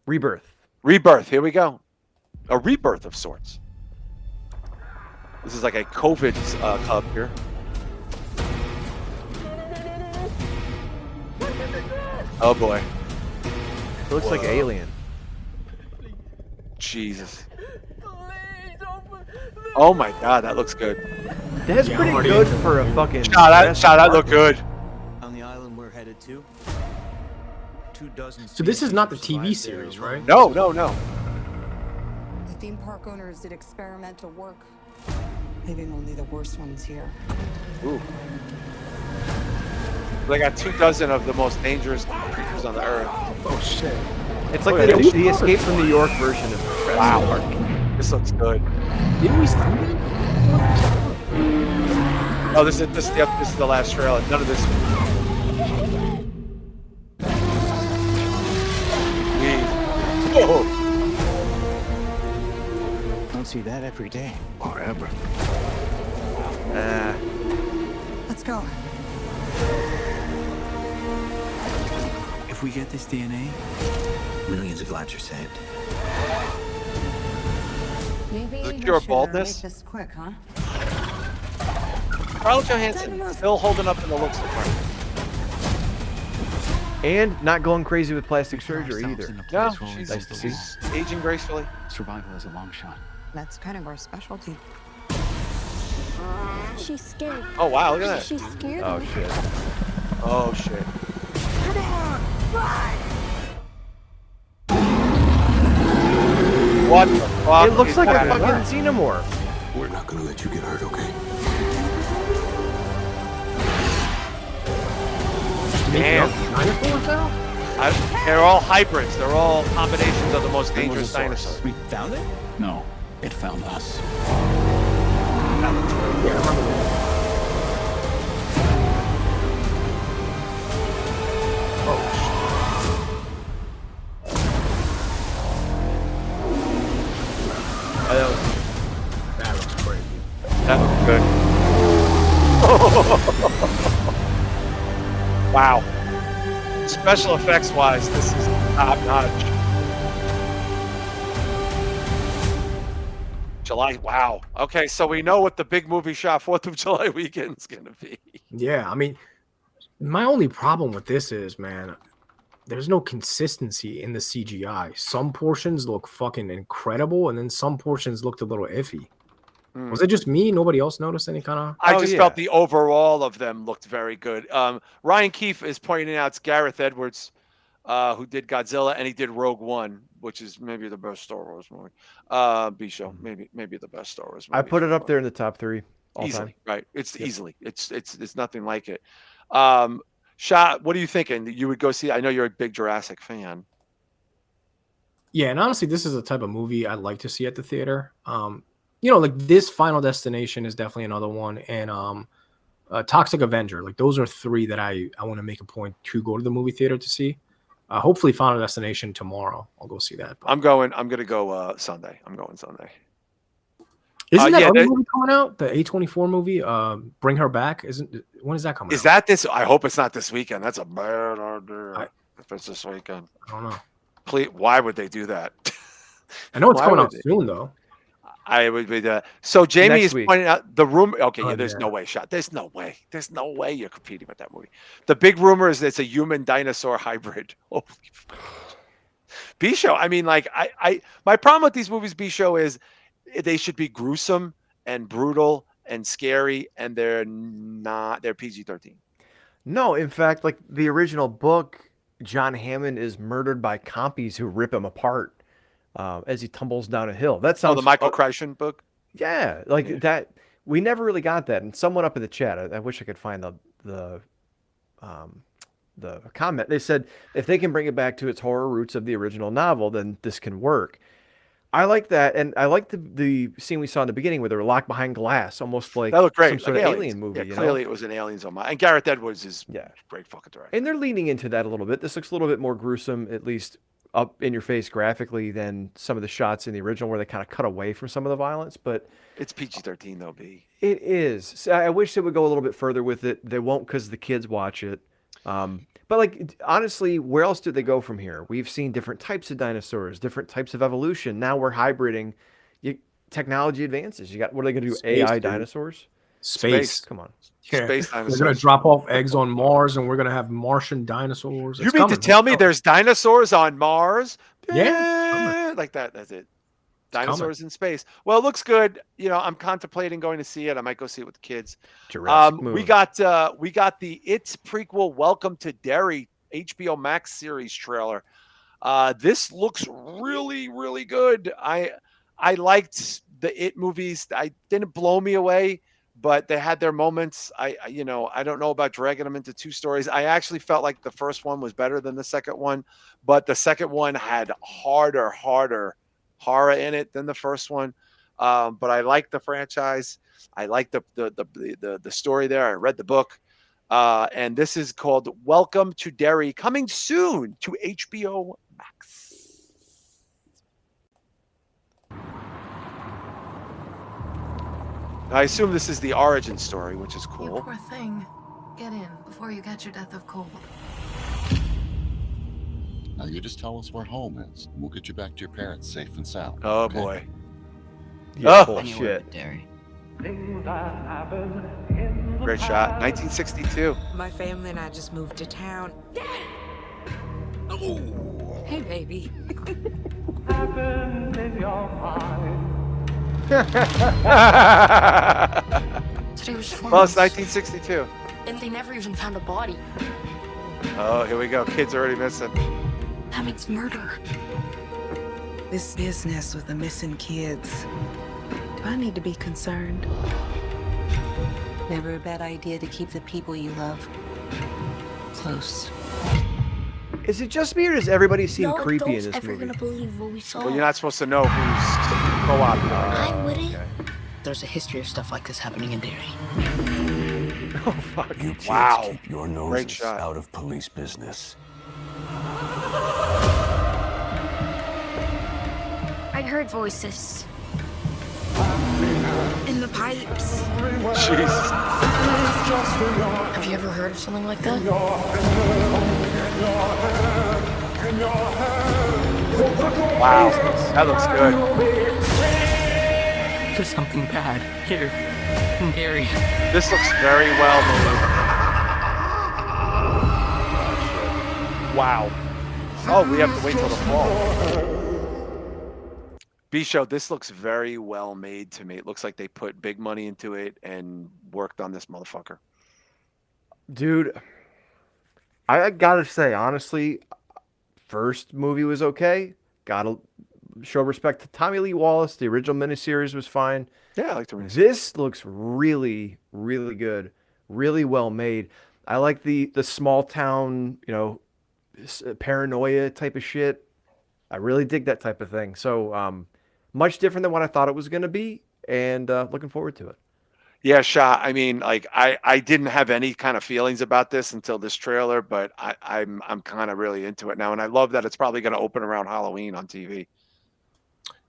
Rebirth. Rebirth. Here we go. a rebirth of sorts. This is like a COVID cub here. Oh boy. It looks like Alien. Jesus. Oh my God, that looks good. That's pretty good for a fucking. Shot, that looked good. On the island we're headed to. 24. So this is not the TV series, right? No. The theme park owners did experimental work, leaving only the worst ones here. Ooh. They got 24 of the most dangerous creatures on the earth. Oh shit. It's like the Escape from New York version of Jurassic Park. This looks good. Didn't we see it? Oh, this is the last trailer. None of this. Oh. Don't see that every day. Or ever. Let's go. If we get this DNA, millions of lives are saved. Maybe The we cure should baldness? make this quick, huh? Scarlett Johansson still holding up in the looks department. And not going crazy with plastic surgery either. No, Nice to see. she's aging gracefully. Survival is a long shot. That's kind of our specialty. She's scared. Oh wow, look at that. She's scared. Oh shit. Oh shit. Come on, run! What the fuck? It looks is like a that? fucking xenomorph. We're not gonna let you get hurt, okay? Damn. They're all hybrids. They're all combinations of the most dangerous dinosaurs. We found it? No, it found us. That looks crazy. That looks good. Wow. Special effects wise, this is top notch. July, wow. Okay, so we know what the big movie shot 4th of July weekend is going to be. Yeah, I mean, my only problem with this is, man, there's no consistency in the CGI. Some portions look fucking incredible, and then some portions looked a little iffy. Was it just me? Nobody else noticed any kind of? I just felt the overall of them looked very good. Ryan Keefe is pointing out it's Gareth Edwards, who did Godzilla, and he did Rogue One, which is maybe the best Star Wars movie. B-show, maybe the best Star Wars movie. I put it up there in the top 3 all Easily, time. right? It's easily. It's nothing like it. Shah, what are you thinking? You would go see? I know you're a big Jurassic fan. Yeah, and honestly, this is the type of movie I'd like to see at the theater. You know, like this Final Destination is definitely another one, and Toxic Avenger. Like those are 3 that I want to make a point to go to the movie theater to see. Hopefully, Final Destination tomorrow. I'll go see that. But I'm going to go Sunday. I'm going Sunday. isn't that other movie coming out? The A24 movie, Bring Her Back. When is that coming out? Is that this? I hope it's not this weekend. That's a bad idea. If it's this weekend, I don't know. Please, why would they do that? I know it's Why coming would out they? soon, though. I would be the. So Jamie Next is week. pointing out the rumor. Okay, Oh, yeah, there's yeah. no way, Shot. There's no way. There's no way you're competing with that movie. The big rumor is it's a human dinosaur hybrid. Holy B-show. I mean, like, my problem with these movies, B-show, is they should be gruesome and brutal and scary, and they're not. They're PG-13. No, in fact, like the original book, John Hammond is murdered by compies who rip him apart as he tumbles down a hill. That sounds. Oh, the Michael Crichton book. Yeah, like that. We never really got that. And someone up in the chat, I wish I could find the comment. They said if they can bring it back to its horror roots of the original novel, then this can work. I like that, and I like the scene we saw in the beginning where they were locked behind glass, almost like That looked great. some sort Like of Aliens. alien movie. Yeah, you clearly know? it was an Aliens on my. And Gareth Edwards is Yeah. great fucking director. And they're leaning into that a little bit. This looks a little bit more gruesome, at least up in your face graphically, than some of the shots in the original where they kind of cut away from some of the violence. But It's PG-13 though, B. it is. So I wish they would go a little bit further with it. They won't because the kids watch it. But like honestly, where else do they go from here? We've seen different types of dinosaurs, different types of evolution. Now we're hybriding. Technology advances. You got what are they going to do? Space, AI dude. dinosaurs? Space. Come on. Yeah. Space We're dinosaurs. gonna drop off eggs on Mars, and we're gonna have Martian dinosaurs. You It's mean coming. to tell me there's dinosaurs on Mars? Yeah, Like that. That's it. coming. Dinosaurs in space. Well, it looks good. You know, I'm contemplating going to see it. I might go see it with the kids. Jurassic We Moon. got the It's prequel Welcome to Derry HBO Max series trailer. This looks really, really good. I liked the It movies. I didn't blow me away, but they had their moments. I don't know about dragging them into two stories. I actually felt like the first one was better than the second one, but the second one had harder horror in it than the first one. But I like the franchise. I like the story there. I read the book. And this is called Welcome to Derry, coming soon to HBO Max. I assume this is the origin story, which is You cool. poor thing. Get in before you catch your death of cold. Now you just tell us where home is. We'll get you back to your parents safe and sound. Oh okay? boy. Yeah, Oh. bullshit. Derry. Great shot. 1962. My family and I just moved to town. Hey, baby. Today was four Well, it's months, 1962. and they never even found a body. Oh, here we go. Kids already missing. That means murder. This business with the missing kids. Do I need to be concerned? Never a bad idea to keep the people you love close. Is it just me or does everybody seem creepy in this ever movie? gonna believe what we saw. Well, you're not supposed to know who's co-op. I wouldn't. There's a history of stuff like this happening in Derry. Oh fuck! You kids Wow. keep your Great noses shot. out of police business. I heard voices. In the pipes. Jesus. Have you ever heard of something like that? Wow. That looks good. There's something bad here in Derry. This looks very well made. Wow. Oh, we have to wait till the fall. B-Show, this looks very well made to me. It looks like they put big money into it and worked on this motherfucker. Dude, I gotta say, honestly, first movie was okay. Gotta show respect to Tommy Lee Wallace. The original miniseries was fine. Yeah, I like the miniseries. This looks really, really good. Really well made. I like the small town, paranoia type of shit. I really dig that type of thing. So, much different than what I thought it was going to be, and looking forward to it. Yeah, Shah. I mean, like I didn't have any kind of feelings about this until this trailer, but I'm kind of really into it now, and I love that it's probably going to open around Halloween on TV.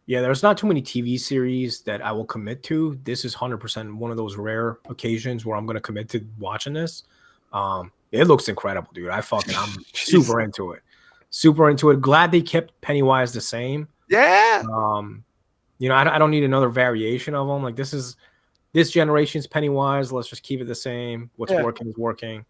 Yeah, there's not too many TV series that I will commit to. This is 100% one of those rare occasions where I'm going to commit to watching this. It looks incredible, dude. I'm super into it. Super into it. Glad they kept Pennywise the same. Yeah. I don't need another variation of them. Like this generation's Pennywise. Let's just keep it the same. What's working is working.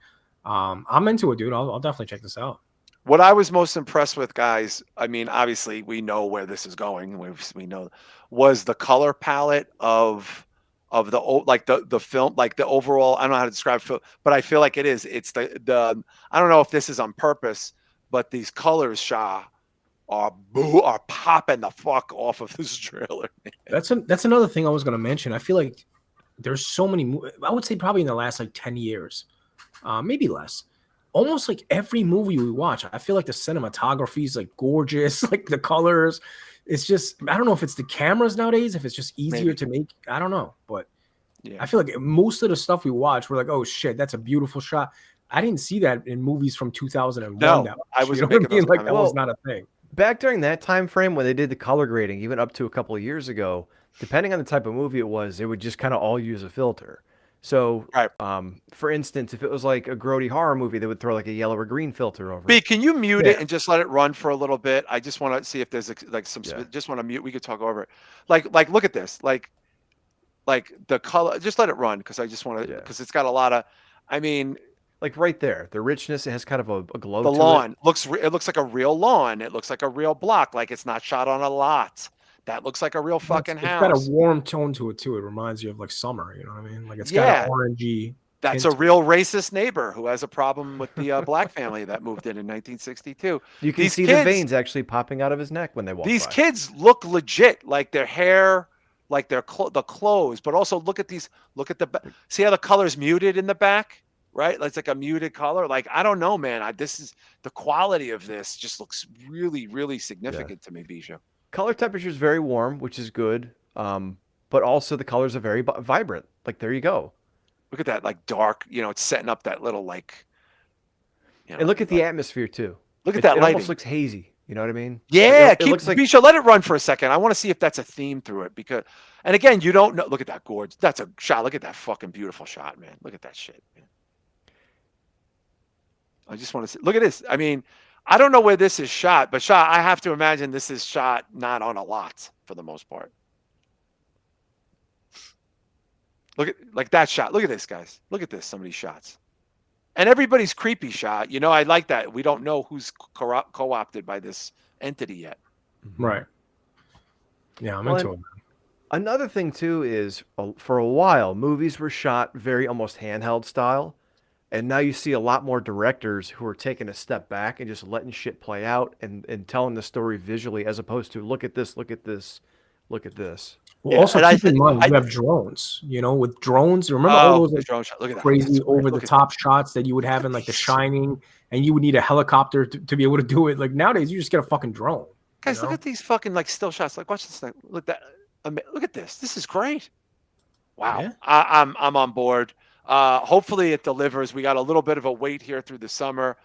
I'm into it, dude. I'll definitely check this out. What I was most impressed with, guys, I mean, obviously we know where this is going. We know was the color palette of the film, like the overall. I don't know how to describe it, but I feel like it is. It's the I don't know if this is on purpose, but these colors, Shah, are popping the fuck off of this trailer. That's another thing I was gonna mention. I feel like there's so many. I would say probably in the last 10 years, maybe less. Almost like every movie we watch, I feel like the cinematography is like gorgeous, like the colors. It's just, I don't know if it's the cameras nowadays, if it's just easier to make. I don't know, but I feel like most of the stuff we watch, we're like, oh shit, that's a beautiful shot. I didn't see that in movies from 2001. No, I was like that was not a thing. Back during that time frame when they did the color grading, even up to a couple of years ago, depending on the type of movie it was, they would just kind of all use a filter. So, Right. For instance, if it was like a grody horror movie, they would throw like a yellow or green filter over B, it. can you mute it and just let it run for a little bit? I just want to see if there's just want to mute. We could talk over it. Like look at this. Like the color. Just let it run because I just want to because it's got a lot of. I mean, like right there, the richness. It has kind of a glow. The to lawn it. looks like a real lawn. It looks like a real block. Like it's not shot on a lot. That looks like a real fucking house. It's got a warm tone to it too. It reminds you of like summer. You know what I mean? Like it's got an orangey. That's a real racist neighbor who has a problem with the black family that moved in 1962. You can see the veins actually popping out of his neck when they walk by. These kids look legit, like their hair, like their the clothes, but also look at these. Look at see how the color's muted in the back, right? It's like a muted color. Like I don't know, man. This is the quality of this. Just looks really, really significant to me, Bijou. Color temperature is very warm, which is good. But also the colors are very vibrant. Like there you go. Look at that, like dark. It's setting up that little like. And look at the atmosphere too. Look at that lighting. It almost looks hazy. You know what I mean? Yeah, it looks like Bisha, let it run for a second. I want to see if that's a theme through it and again, you don't know. Look at that gorge. That's a shot. Look at that fucking beautiful shot, man. Look at that shit, man. I just want to see. Look at this. I mean, I don't know where this is shot, but I have to imagine this is shot not on a lot for the most part. Look at like that shot. Look at this, guys. Look at this. Some of these shots. And everybody's creepy shot. I like that. We don't know who's co-opted by this entity yet. Right. Yeah, I'm into it. Another thing too is for a while, movies were shot very almost handheld style. And now you see a lot more directors who are taking a step back and just letting shit play out and telling the story visually as opposed to look at this, look at this, look at this. Well, also keep in mind you have drones. With drones, remember all those drone shot. Look at crazy over-the-top shots that you would have in like The Shining, and you would need a helicopter to be able to do it. Like nowadays, you just get a fucking drone. Guys, look at these fucking like still shots. Like watch this thing. Look at this. This is great. Wow, yeah. I'm on board. Hopefully it delivers. We got a little bit of a wait here through the summer,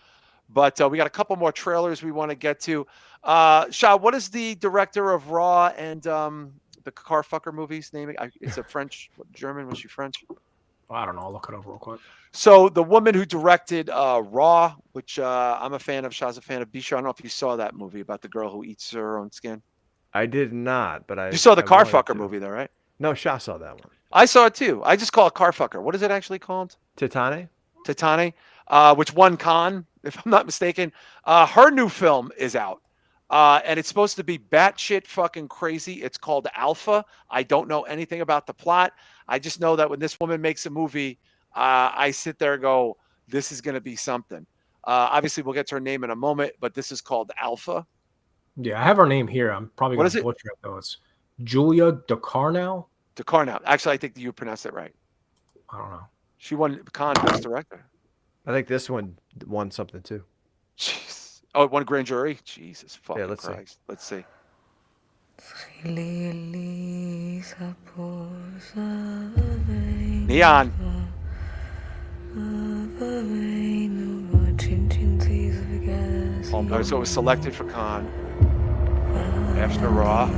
but we got a couple more trailers we want to get to. Shah, what is the director of Raw and the car fucker movies name? It's a French, German. Was she French? I don't know. I'll look it up real quick. So the woman who directed Raw, which I'm a fan of, Shah's a fan of. Bisha, I don't know if you saw that movie about the girl who eats her own skin. I did not, but you saw the car fucker movie though, right? No, Shah saw that one. I saw it too. I just call it car fucker. What is it actually called? Titane, which won Cannes, if I'm not mistaken. Her new film is out. And it's supposed to be batshit fucking crazy. It's called Alpha. I don't know anything about the plot. I just know that when this woman makes a movie, I sit there and go, this is going to be something. Obviously, we'll get to her name in a moment, but this is called Alpha. Yeah, I have her name here. I'm probably going to butcher it, though. It's Julia DeCarnau. Actually, I think you pronounced it right. I don't know. She won Cannes Best Director. I think this one won something, too. Jeez. Oh, it won Grand Jury? Jesus fucking Christ. Let's see. Neon. So it was selected for Cannes. After Raw.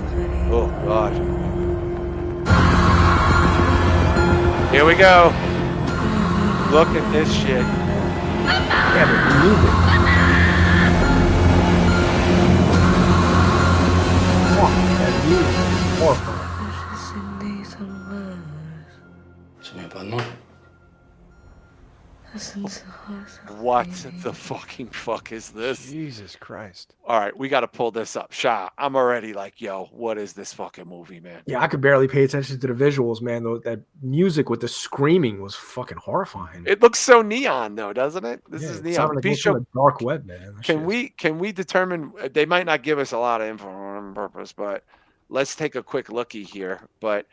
Oh, God. Here we go. Look at this shit. Yeah, but music. What the fucking fuck is this? Jesus Christ. All right, we got to pull this up. Shah, I'm already like, yo, what is this fucking movie, man? Yeah, I could barely pay attention to the visuals, man. Though that music with the screaming was fucking horrifying. It looks so neon, though, doesn't it? This is neon. Like a dark web, man. Can we determine? They might not give us a lot of info on purpose, but let's take a quick looky here. But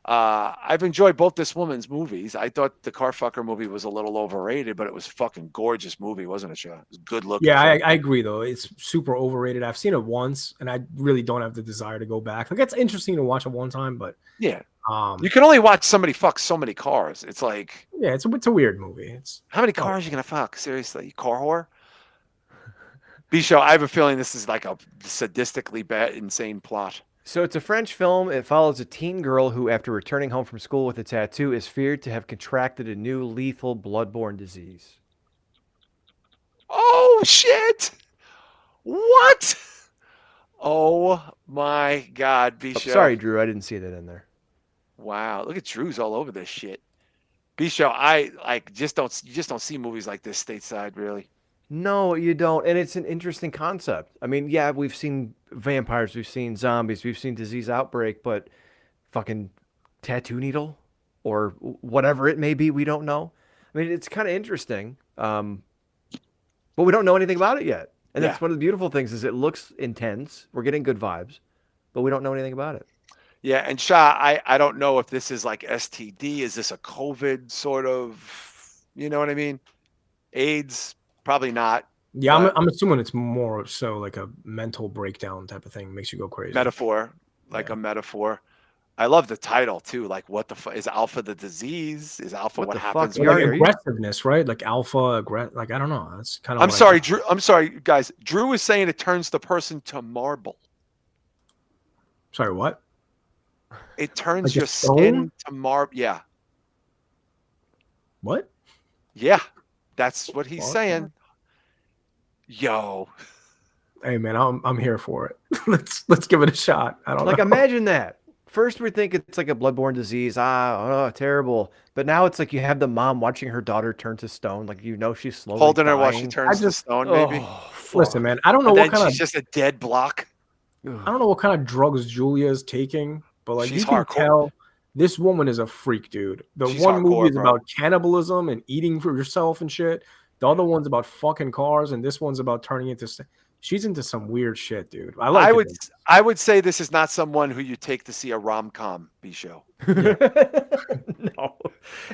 I've enjoyed both this woman's movies. I thought the car fucker movie was a little overrated, but it was fucking gorgeous movie, wasn't it, Shah? It was good looking. Yeah, I agree though. It's super overrated. I've seen it once, and I really don't have the desire to go back. Like it's interesting to watch it one time, but yeah, you can only watch somebody fuck so many cars. It's like it's a weird movie. It's how many cars are you gonna fuck? Seriously, car whore. B-Show, I have a feeling this is like a sadistically bad, insane plot. So it's a French film. It follows a teen girl who, after returning home from school with a tattoo, is feared to have contracted a new lethal bloodborne disease. Oh, shit. What? Oh, my God, Bisho. Sorry, Drew. I didn't see that in there. Wow. Look at Drew's all over this shit. Bisho, I just don't see movies like this stateside, really. No, you don't. And it's an interesting concept. I mean, yeah, we've seen vampires, we've seen zombies, we've seen disease outbreak, but fucking tattoo needle or whatever it may be, we don't know. I mean, it's kind of interesting, but we don't know anything about it yet. And that's one of the beautiful things is it looks intense. We're getting good vibes, but we don't know anything about it. Yeah, and Shah, I don't know if this is like STD. Is this a COVID sort of, you know what I mean? AIDS? Probably not. Yeah, I'm assuming it's more so like a mental breakdown type of thing. Makes you go crazy. Metaphor, like a metaphor. I love the title too. Like, what the fuck is alpha? The disease is alpha. What happens? Like aggressiveness, right? Like alpha. Like I don't know. That's kind of. I'm sorry, Drew. I'm sorry, guys. Drew is saying it turns the person to marble. Sorry, what? It turns Like your skin to marble. Yeah. What? Yeah, that's what he's saying. Yo. Hey man, I'm here for it. let's give it a shot. I don't like know. imagine that. First we think it's like a bloodborne disease. Terrible. But now it's like you have the mom watching her daughter turn to stone. Like she's slowly holding her dying. while she turns to stone. Maybe. Listen, man. I don't know what kind of. She's just a dead block. I don't know what kind of drugs Julia is taking, but like she's you can hardcore. tell this woman is a freak, dude. She's one movie is bro. about cannibalism and eating for yourself and shit. The other one's about fucking cars, and this one's about turning into. She's into some weird shit, dude. I would say this is not someone who you take to see a rom-com show. No.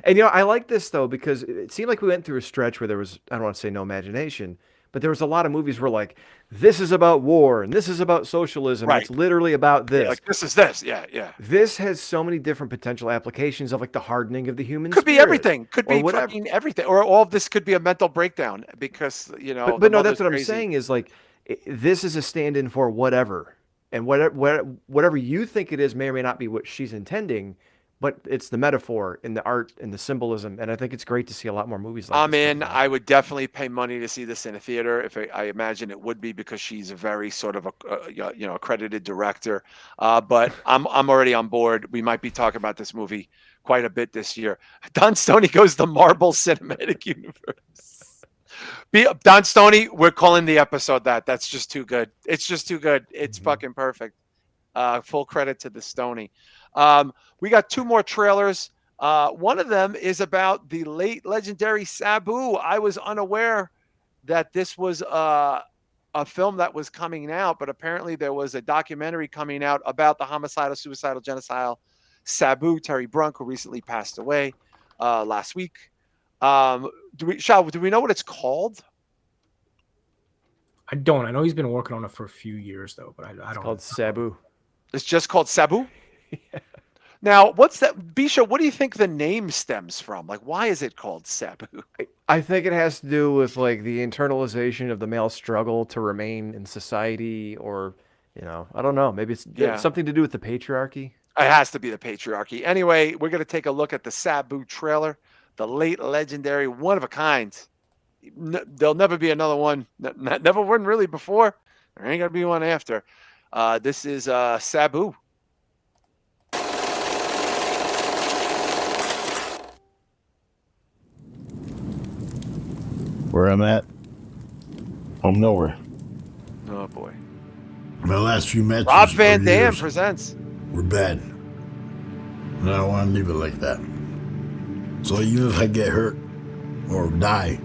And I like this though because it seemed like we went through a stretch where there was, I don't want to say no imagination, but there was a lot of movies where like this is about war and this is about socialism. Right. It's literally about this. Yeah, like this is this. Yeah. This has so many different potential applications of like the hardening of the human could spirit. Be everything. Could be whatever. Fucking everything. Or all of this could be a mental breakdown because But no, that's what I'm saying is like this is a stand-in for whatever. And whatever you think it is may or may not be what she's intending, but it's the metaphor and the art and the symbolism. And I think it's great to see a lot more movies like this. I'm in. I would definitely pay money to see this in a theater. If I imagine it would be because she's a very sort of accredited director. But I'm already on board. We might be talking about this movie quite a bit this year. Don Stoney goes the Marvel Cinematic Universe. Don Stoney, we're calling the episode that. That's just too good. It's just too good. It's fucking perfect. Full credit to the Stoney. We got 2 more trailers. One of them is about the late legendary Sabu. I was unaware that this was a film that was coming out, but apparently there was a documentary coming out about the homicidal, suicidal, genocidal Sabu, Terry Brunk, who recently passed away last week. Shah, do we know what it's called? I don't. I know he's been working on it for a few years though, but I don't. It's called Sabu. It's just called Sabu? Yeah. Now, what's that? Bisha, what do you think the name stems from? Like, why is it called Sabu? I think it has to do with like the internalization of the male struggle to remain in society, or I don't know. Maybe it's something to do with the patriarchy. It has to be the patriarchy. Anyway, we're going to take a look at the Sabu trailer. The late legendary, one of a kind. There'll never be another one. Never one really before. There ain't gonna be one after. This is Sabu. Where I'm at, home nowhere. Oh boy. My last few matches. Rob Van Dam presents. We're bad, and I don't want to leave it like that. So even if I get hurt or die,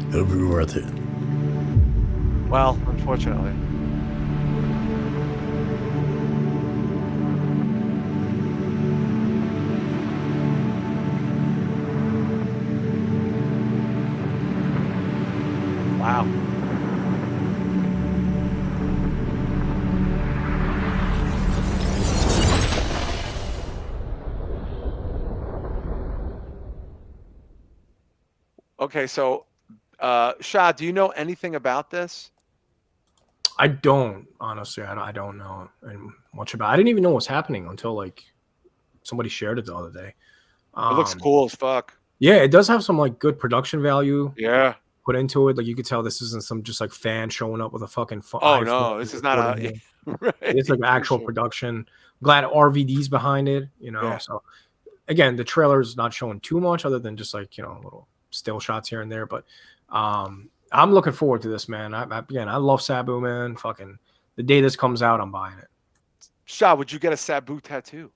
it'll be worth it. Well, unfortunately. Wow. Okay, so Shah, do you know anything about this? I don't, honestly. I don't know much about it. I didn't even know what was happening until like somebody shared it the other day. It looks cool as fuck. Yeah, it does have some like good production value. Yeah. Put into it. Like you could tell this isn't some just like fan showing up with a fucking Oh no, this is not a right, it's like actual production. Glad RVD's behind it, you know. Yeah. So again, the trailer is not showing too much other than just like, you know, little still shots here and there. But I'm looking forward to this, man. I love Sabu, man. Fucking the day this comes out, I'm buying it. Shah, would you get a Sabu tattoo?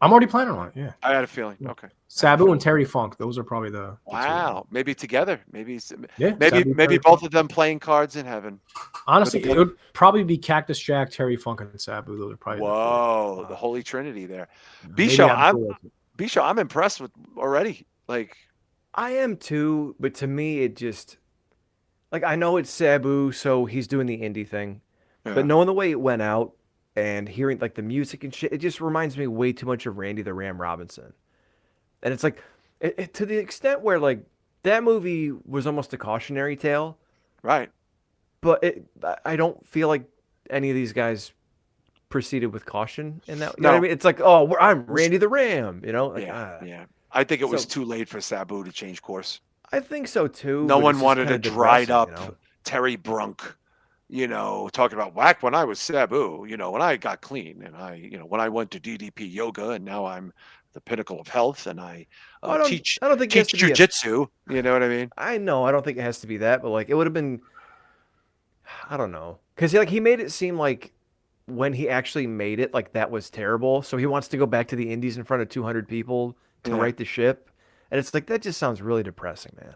I'm already planning on it. Yeah. I had a feeling. Okay. Sabu and Terry Funk, those are probably the wow. Maybe together. Maybe yeah, maybe both of them playing cards in heaven. Honestly, it would probably be Cactus Jack, Terry Funk, and Sabu. Those are probably whoa, the Holy Trinity there. Bisho, I'm impressed with already. Like, I am too, but to me, it just like I know it's Sabu, so he's doing the indie thing, but knowing the way it went out and hearing like the music and shit, it just reminds me way too much of Randy the Ram Robinson. And it's like, to the extent where like that movie was almost a cautionary tale, right? But I don't feel like any of these guys proceeded with caution in that. You No. know what I mean? It's like, oh, I'm Randy the Ram, you know? Like, yeah. I think it was too late for Sabu to change course. I think so too. No but one it's just wanted kinda a dried depressing, up you know? Terry Brunk, you know, talking about whack when I was Sabu, you know, when I got clean and when I went to DDP yoga and now I'm the pinnacle of health and I teach I don't think it has to be a- jujitsu. You know what I mean? I know. I don't think it has to be that, but like it would have been. I don't know, because like he made it seem like when he actually made it, like that was terrible. So he wants to go back to the Indies in front of 200 people to right the ship, and it's like that just sounds really depressing, man.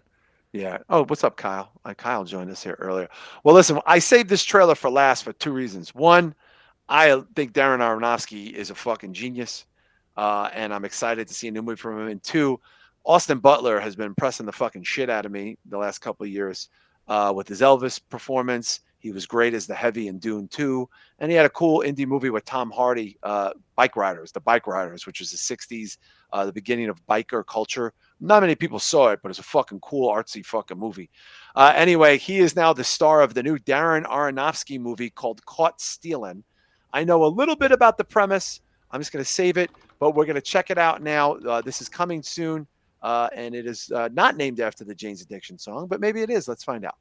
Yeah. Oh, what's up, Kyle? Kyle joined us here earlier. Well, listen, I saved this trailer for last for two reasons. One, I think Darren Aronofsky is a fucking genius, and I'm excited to see a new movie from him. And two, Austin Butler has been pressing the fucking shit out of me the last couple of years with his Elvis performance. He was great as the Heavy in Dune 2. And he had a cool indie movie with Tom Hardy, The Bike Riders, which was the 60s, the beginning of biker culture. Not many people saw it, but it's a fucking cool, artsy fucking movie. Anyway, he is now the star of the new Darren Aronofsky movie called Caught Stealing. I know a little bit about the premise. I'm just going to save it, but we're going to check it out now. This is coming soon, and it is not named after the Jane's Addiction song, but maybe it is. Let's find out.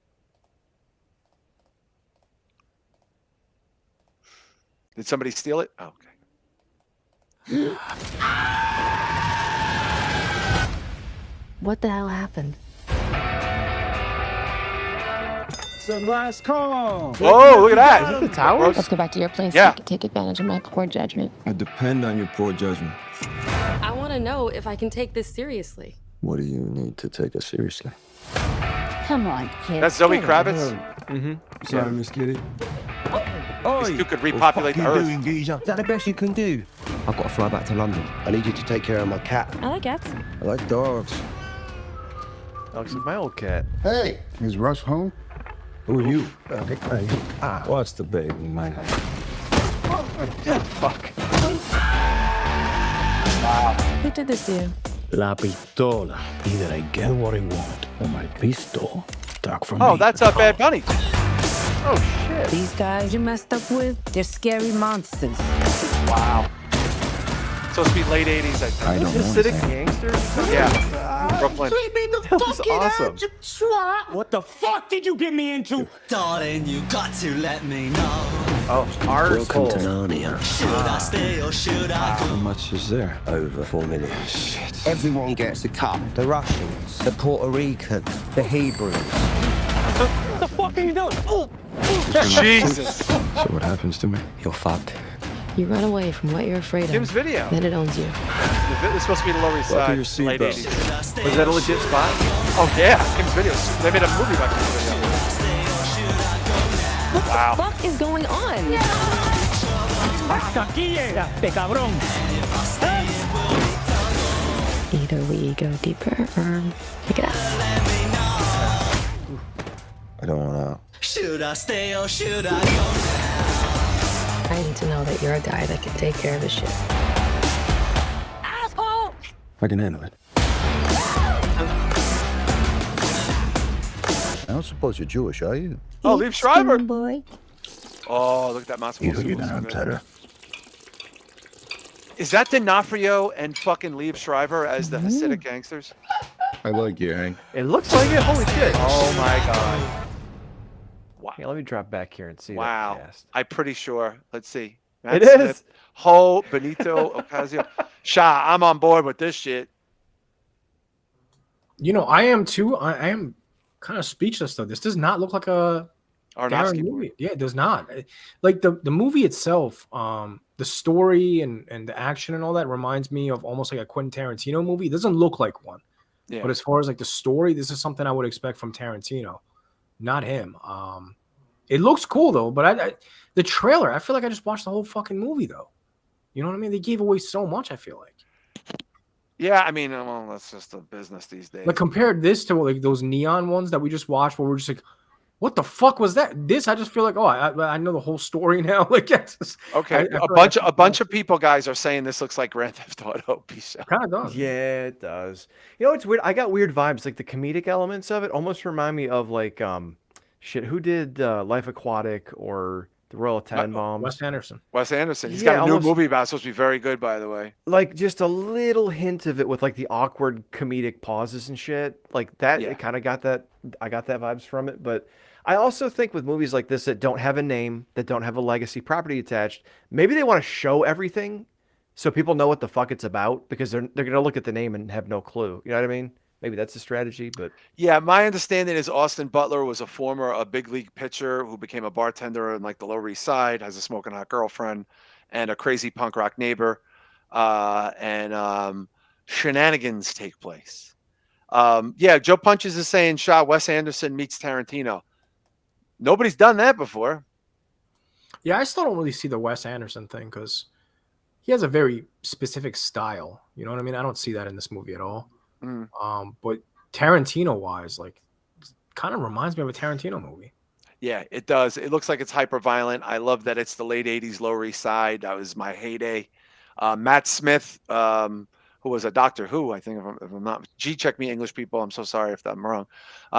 Did somebody steal it? Oh, okay. What the hell happened? Some last call. Whoa, look at that. Is it the tower? Let's go back to your place so Yeah. you can take advantage of my poor judgment. I depend on your poor judgment. I want to know if I can take this seriously. What do you need to take us seriously? Come on, kid. That's Zoe Kravitz. Mm-hmm. Sorry, Miss Kitty. These two could repopulate the Earth. Is that the best you can do? I've got to fly back to London. I need you to take care of my cat. I like cats. I like dogs. Alex is my old cat. Hey, is Russ home? Who are you? Hey. What's the baby, man? Fuck. Who did this to you? La pistola. Either I get what I want or my pistol stuck from me. Oh, that's Bad Bunny. Oh shit. These guys you messed up with, they're scary monsters. Wow. Supposed to be late 80s, I think. I don't Acidic know. gangster? Yeah. Brooklyn. That was awesome. What the fuck did you get me into? Darling, you got to let me know. Oh, Welcome to Narnia. Should I stay or should I How go? much is there? Over 4 million. Shit. Everyone gets a cut. The Russians, the Puerto Ricans, the Hebrews. What the fuck are you doing? Oh. Jesus. So what happens to me? You're fucked. You run away from what you're afraid Kim's of. video. Then it owns you. It's supposed to be the Lower East Buckle Side, your late seatbelt. 80s. Was that a legit spot? Oh, yeah. Kim's video. They made a movie about Kim's video. Wow. What the fuck is going on? Hasta aquí llegaste, cabrón. Either we go deeper or pick it up. I don't want out. Should I stay or should I go? I need to know that you're a guy that can take care of his shit. Asshole! I can handle it. I don't suppose you're Jewish, are you? Oh, Liev Schreiber. Boy. Oh, look at that matzo ball soup. 이러기는 Looks good. 않더라. Is that D'Onofrio and fucking Liev Schreiber as the Hasidic gangsters? I like you, Hank. It looks like it. Holy shit. Oh my god. Wow. Yeah, let me drop back here and see Wow. that cast. I'm pretty sure. Let's see. It is. Ho, Benito, Ocasio. Shah, I'm on board with this shit. You know, I am too. I am kind of speechless though. This does not look like a Aronofsky Darren movie. Yeah, it does not. Like the movie itself, the story and the action and all that reminds me of almost like a Quentin Tarantino movie. It doesn't look like one. Yeah. But as far as like the story, this is something I would expect from Tarantino, not him. It looks cool though, but the trailer, I feel like I just watched the whole fucking movie though. You know what I mean? They gave away so much, I feel like. Yeah, I mean, well, that's just the business these days. Like compared this to like those neon ones that we just watched where we're just like, what the fuck was that? This, I just feel like, oh, I know the whole story now. Like, okay, a bunch of people, guys, are saying this looks like Grand Theft Auto. Kind of does. Yeah, it does. You know, it's weird. I got weird vibes. Like the comedic elements of it almost remind me of like, shit. Who did Life Aquatic or The Royal Tenenbaums? Wes Anderson. Wes Anderson. He's Yeah, got a new almost- movie about. It's supposed to be very good, by the way. Like just a little hint of it with like the awkward comedic pauses and shit. Like that, Yeah. it kind of got that. I got that vibes from it. But I also think with movies like this that don't have a name, that don't have a legacy property attached, maybe they want to show everything so people know what the fuck it's about because they're gonna look at the name and have no clue. You know what I mean? Maybe that's a strategy, but Yeah, my understanding is Austin Butler was a big league pitcher who became a bartender in like the Lower East Side, has a smoking hot girlfriend, and a crazy punk rock neighbor, and shenanigans take place. Yeah, Joe Punches is saying Shah Wes Anderson meets Tarantino. Nobody's done that before. Yeah, I still don't really see the Wes Anderson thing because he has a very specific style. You know what I mean? I don't see that in this movie at all. But Tarantino wise, like, kind of reminds me of a Tarantino movie. Yeah, it does. It looks like it's hyper violent. I love that it's the late 80s Lower East Side. That was my heyday. Matt Smith, who was a Doctor Who, I think, if I'm not. Check me, English people. I'm so sorry if I'm wrong.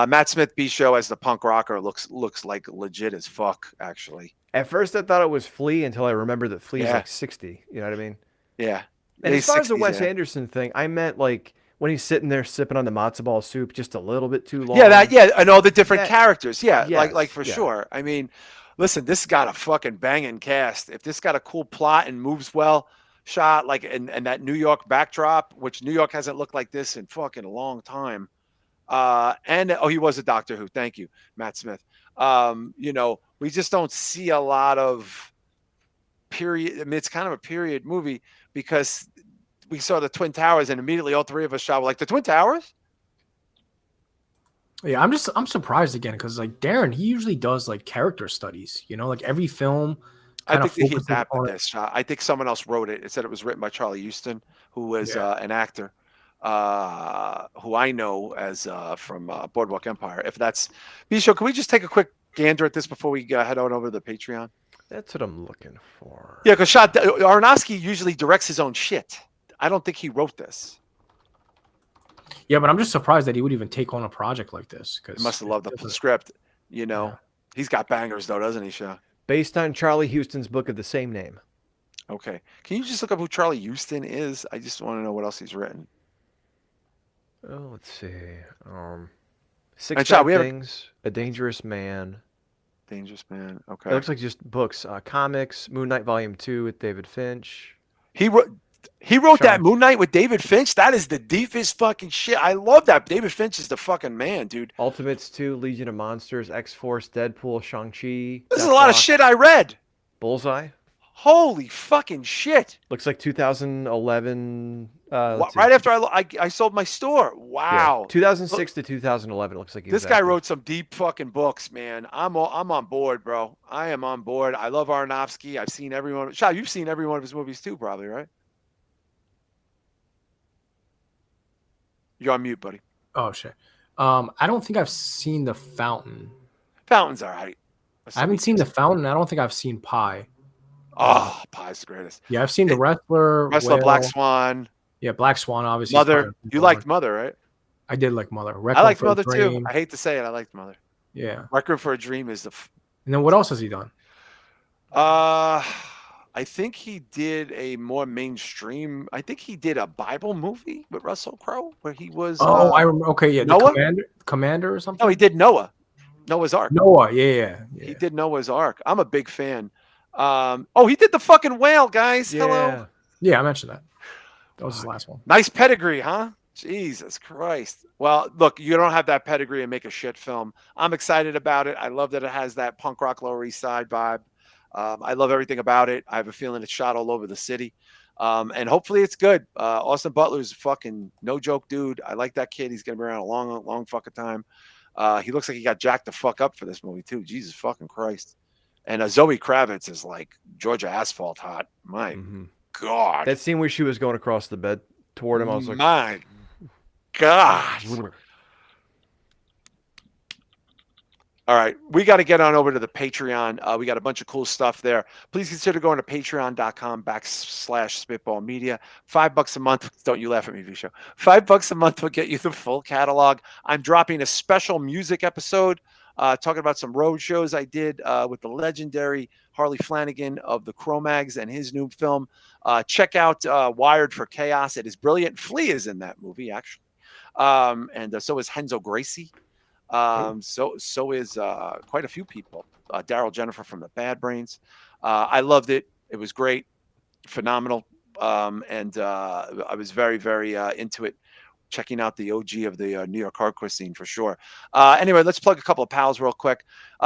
Matt Smith, B-Show as the punk rocker, looks like legit as fuck, actually. at first I thought it was Flea until I remembered that Flea's Yeah. like 60. You know what I mean? Yeah. And He's as far as the 60s, Wes yeah. Anderson thing, I meant like when he's sitting there sipping on the matzo ball soup just a little bit too long. Yeah, and all the different That- characters. Yeah, Yes, like for yeah. sure. I mean, listen, this got a fucking banging cast. If this got a cool plot and moves well, shot like and that New York backdrop, which New York hasn't looked like this in fucking a long time. And he was a Doctor Who. Thank you, Matt Smith. You know, we just don't see a lot of period. I mean, it's kind of a period movie because we saw the Twin Towers and immediately all three of us shot like the Twin Towers. Yeah, I'm surprised again because like Darren, he usually does like character studies. You know, like every film. I kinda think that he focuses adapted on- this shot. I think someone else wrote it. It said it was written by Charlie Houston, who was an actor, who I know as from Boardwalk Empire. If that's Bisho, can we just take a quick gander at this before we head on over to the Patreon? That's what I'm looking for. Yeah, because Aronofsky usually directs his own shit. I don't think he wrote this. Yeah, but I'm just surprised that he would even take on a project like this. He must have loved the script. You know, he's got bangers though, doesn't he, Shah? Based on Charlie Houston's book of the same name. Okay. Can you just look up who Charlie Houston is? I just want to know what else he's written. Oh, let's see. And Six Shah, Bad we have a- Things, A Dangerous Man. Dangerous Man. Okay. It looks like just books. Comics, Moon Knight Volume 2 with David Finch. He wrote that Moon Knight with David Finch. That is the deepest fucking shit. I love that. David Finch is the fucking man, dude. Ultimates 2, Legion of Monsters, X-Force, Deadpool, Shang-Chi. This is a lot of shit I read. Bullseye. Holy fucking shit. Looks like 2011. let's see. Right after I sold my store. Wow. 2006 to 2011. It looks like he This was guy active. wrote some deep fucking books, man. I'm on board, bro. I am on board. I love Aronofsky. I've seen every one. Shah, you've seen every one of his movies too, probably, right? You're on mute, buddy. Oh shit. I don't think I've seen The Fountain. Fountain's all right. I haven't seen The Fountain. I don't think I've seen Pie. Oh, Pie's the greatest. Yeah, I've seen The Wrestler. Black Whale. Swan. Yeah, Black Swan, obviously. Mother. You liked Mother, right? I did like Mother. I Requiem liked for a Mother too. Dream. I hate to say it. I liked Mother. Yeah. Requiem for a Dream is And then what else has he done? I think he did a more mainstream. I think he did a Bible movie with Russell Crowe where he was. Oh, I remember. Okay, yeah, Noah? the commander or something. No, he did Noah. Noah's Ark. Noah, yeah. He did Noah's Ark. I'm a big fan. Oh, he did the fucking whale, guys. Hello. Yeah, I mentioned that. That was his last one. Nice pedigree, huh? Jesus Christ. Well, look, you don't have that pedigree and make a shit film. I'm excited about it. I love that it has that punk rock Lower East Side vibe. I love everything about it. I have a feeling it's shot all over the city. And hopefully it's good. Austin Butler's fucking no joke dude. I like that kid. He's going to be around a long, long fucking time. He looks like he got jacked the fuck up for this movie too. Jesus fucking Christ. And Zoe Kravitz is like Georgia Asphalt hot. My God. That scene where she was going across the bed toward him, I was like, my God. All right, we got to get on over to the Patreon. We got a bunch of cool stuff there. Please consider going to patreon.com/spitballmedia. $5 a month. Don't you laugh at me, V-Show. $5 a month will get you the full catalog. I'm dropping a special music episode talking about some road shows I did with the legendary Harley Flanagan of the Cro-Mags and his new film. Check out Wired for Chaos. It is brilliant. Flea is in that movie, actually. And so is Henzo Gracie. So is quite a few people. Daryl Jennifer from the Bad Brains. I loved it. It was great, phenomenal, and I was very, very into it. Checking out the OG of the New York hardcore scene for sure. Anyway, let's plug a couple of pals real quick.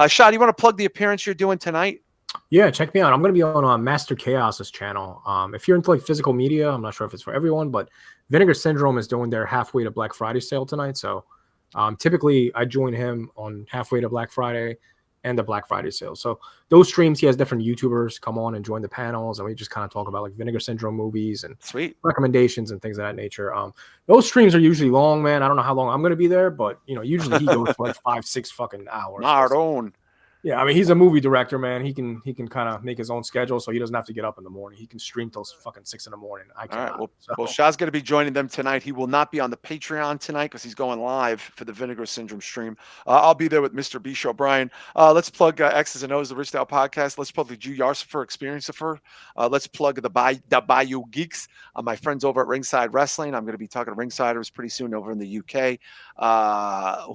Shah, do you want to plug the appearance you're doing tonight? Yeah, check me out. I'm going to be on Master Chaos's channel. If you're into like physical media, I'm not sure if it's for everyone, but Vinegar Syndrome is doing their halfway to Black Friday sale tonight. So typically I join him on halfway to Black Friday and the Black Friday sale. So those streams, he has different YouTubers come on and join the panels, and we just kind of talk about like Vinegar Syndrome movies and sweet recommendations and things of that nature. Those streams are usually long, man. I don't know how long I'm going to be there, but usually he goes for like 5-6 fucking hours. Nardone. Yeah, I mean, he's a movie director, man. He can kind of make his own schedule, so he doesn't have to get up in the morning. He can stream till fucking 6 in the morning. I cannot. All right. Well, Shah's going to be joining them tonight. He will not be on the Patreon tonight because he's going live for the Vinegar Syndrome stream. I'll be there with Mr. B. Show Brian. Let's plug X's and O's, the Rich Dale podcast. Let's plug the Jew Yarsifer Experiencer. Let's plug the Bayou Geeks. My friends over at Ringside Wrestling. I'm going to be talking to Ringsiders pretty soon over in the UK.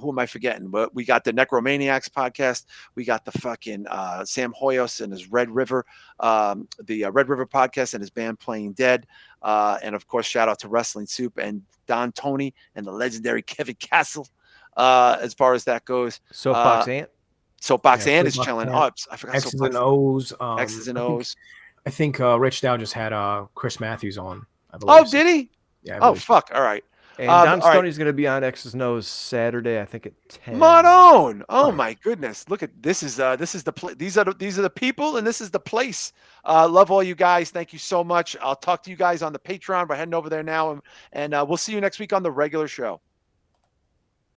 Who am I forgetting? But we got the Necromaniacs podcast. We got the fucking Sam Hoyos and his Red River, the Red River podcast and his band Playing Dead. And of course, shout out to Wrestling Soup and Don Tony and the legendary Kevin Castle. As far as that goes, Soapbox Ant. Soapbox Ant is chilling. Oh, I forgot X's and O's. X's and O's. I think Rich Dow just had Chris Matthews on. I believe. Oh, did he? Yeah. Oh, fuck. All right. And Don Stoney's going to be on X's and O's Saturday, I think at 10. Manon. Oh my goodness! Look at this is the these are the people and this is the place. Love all you guys. Thank you so much. I'll talk to you guys on the Patreon. We're heading over there now, and we'll see you next week on the regular show.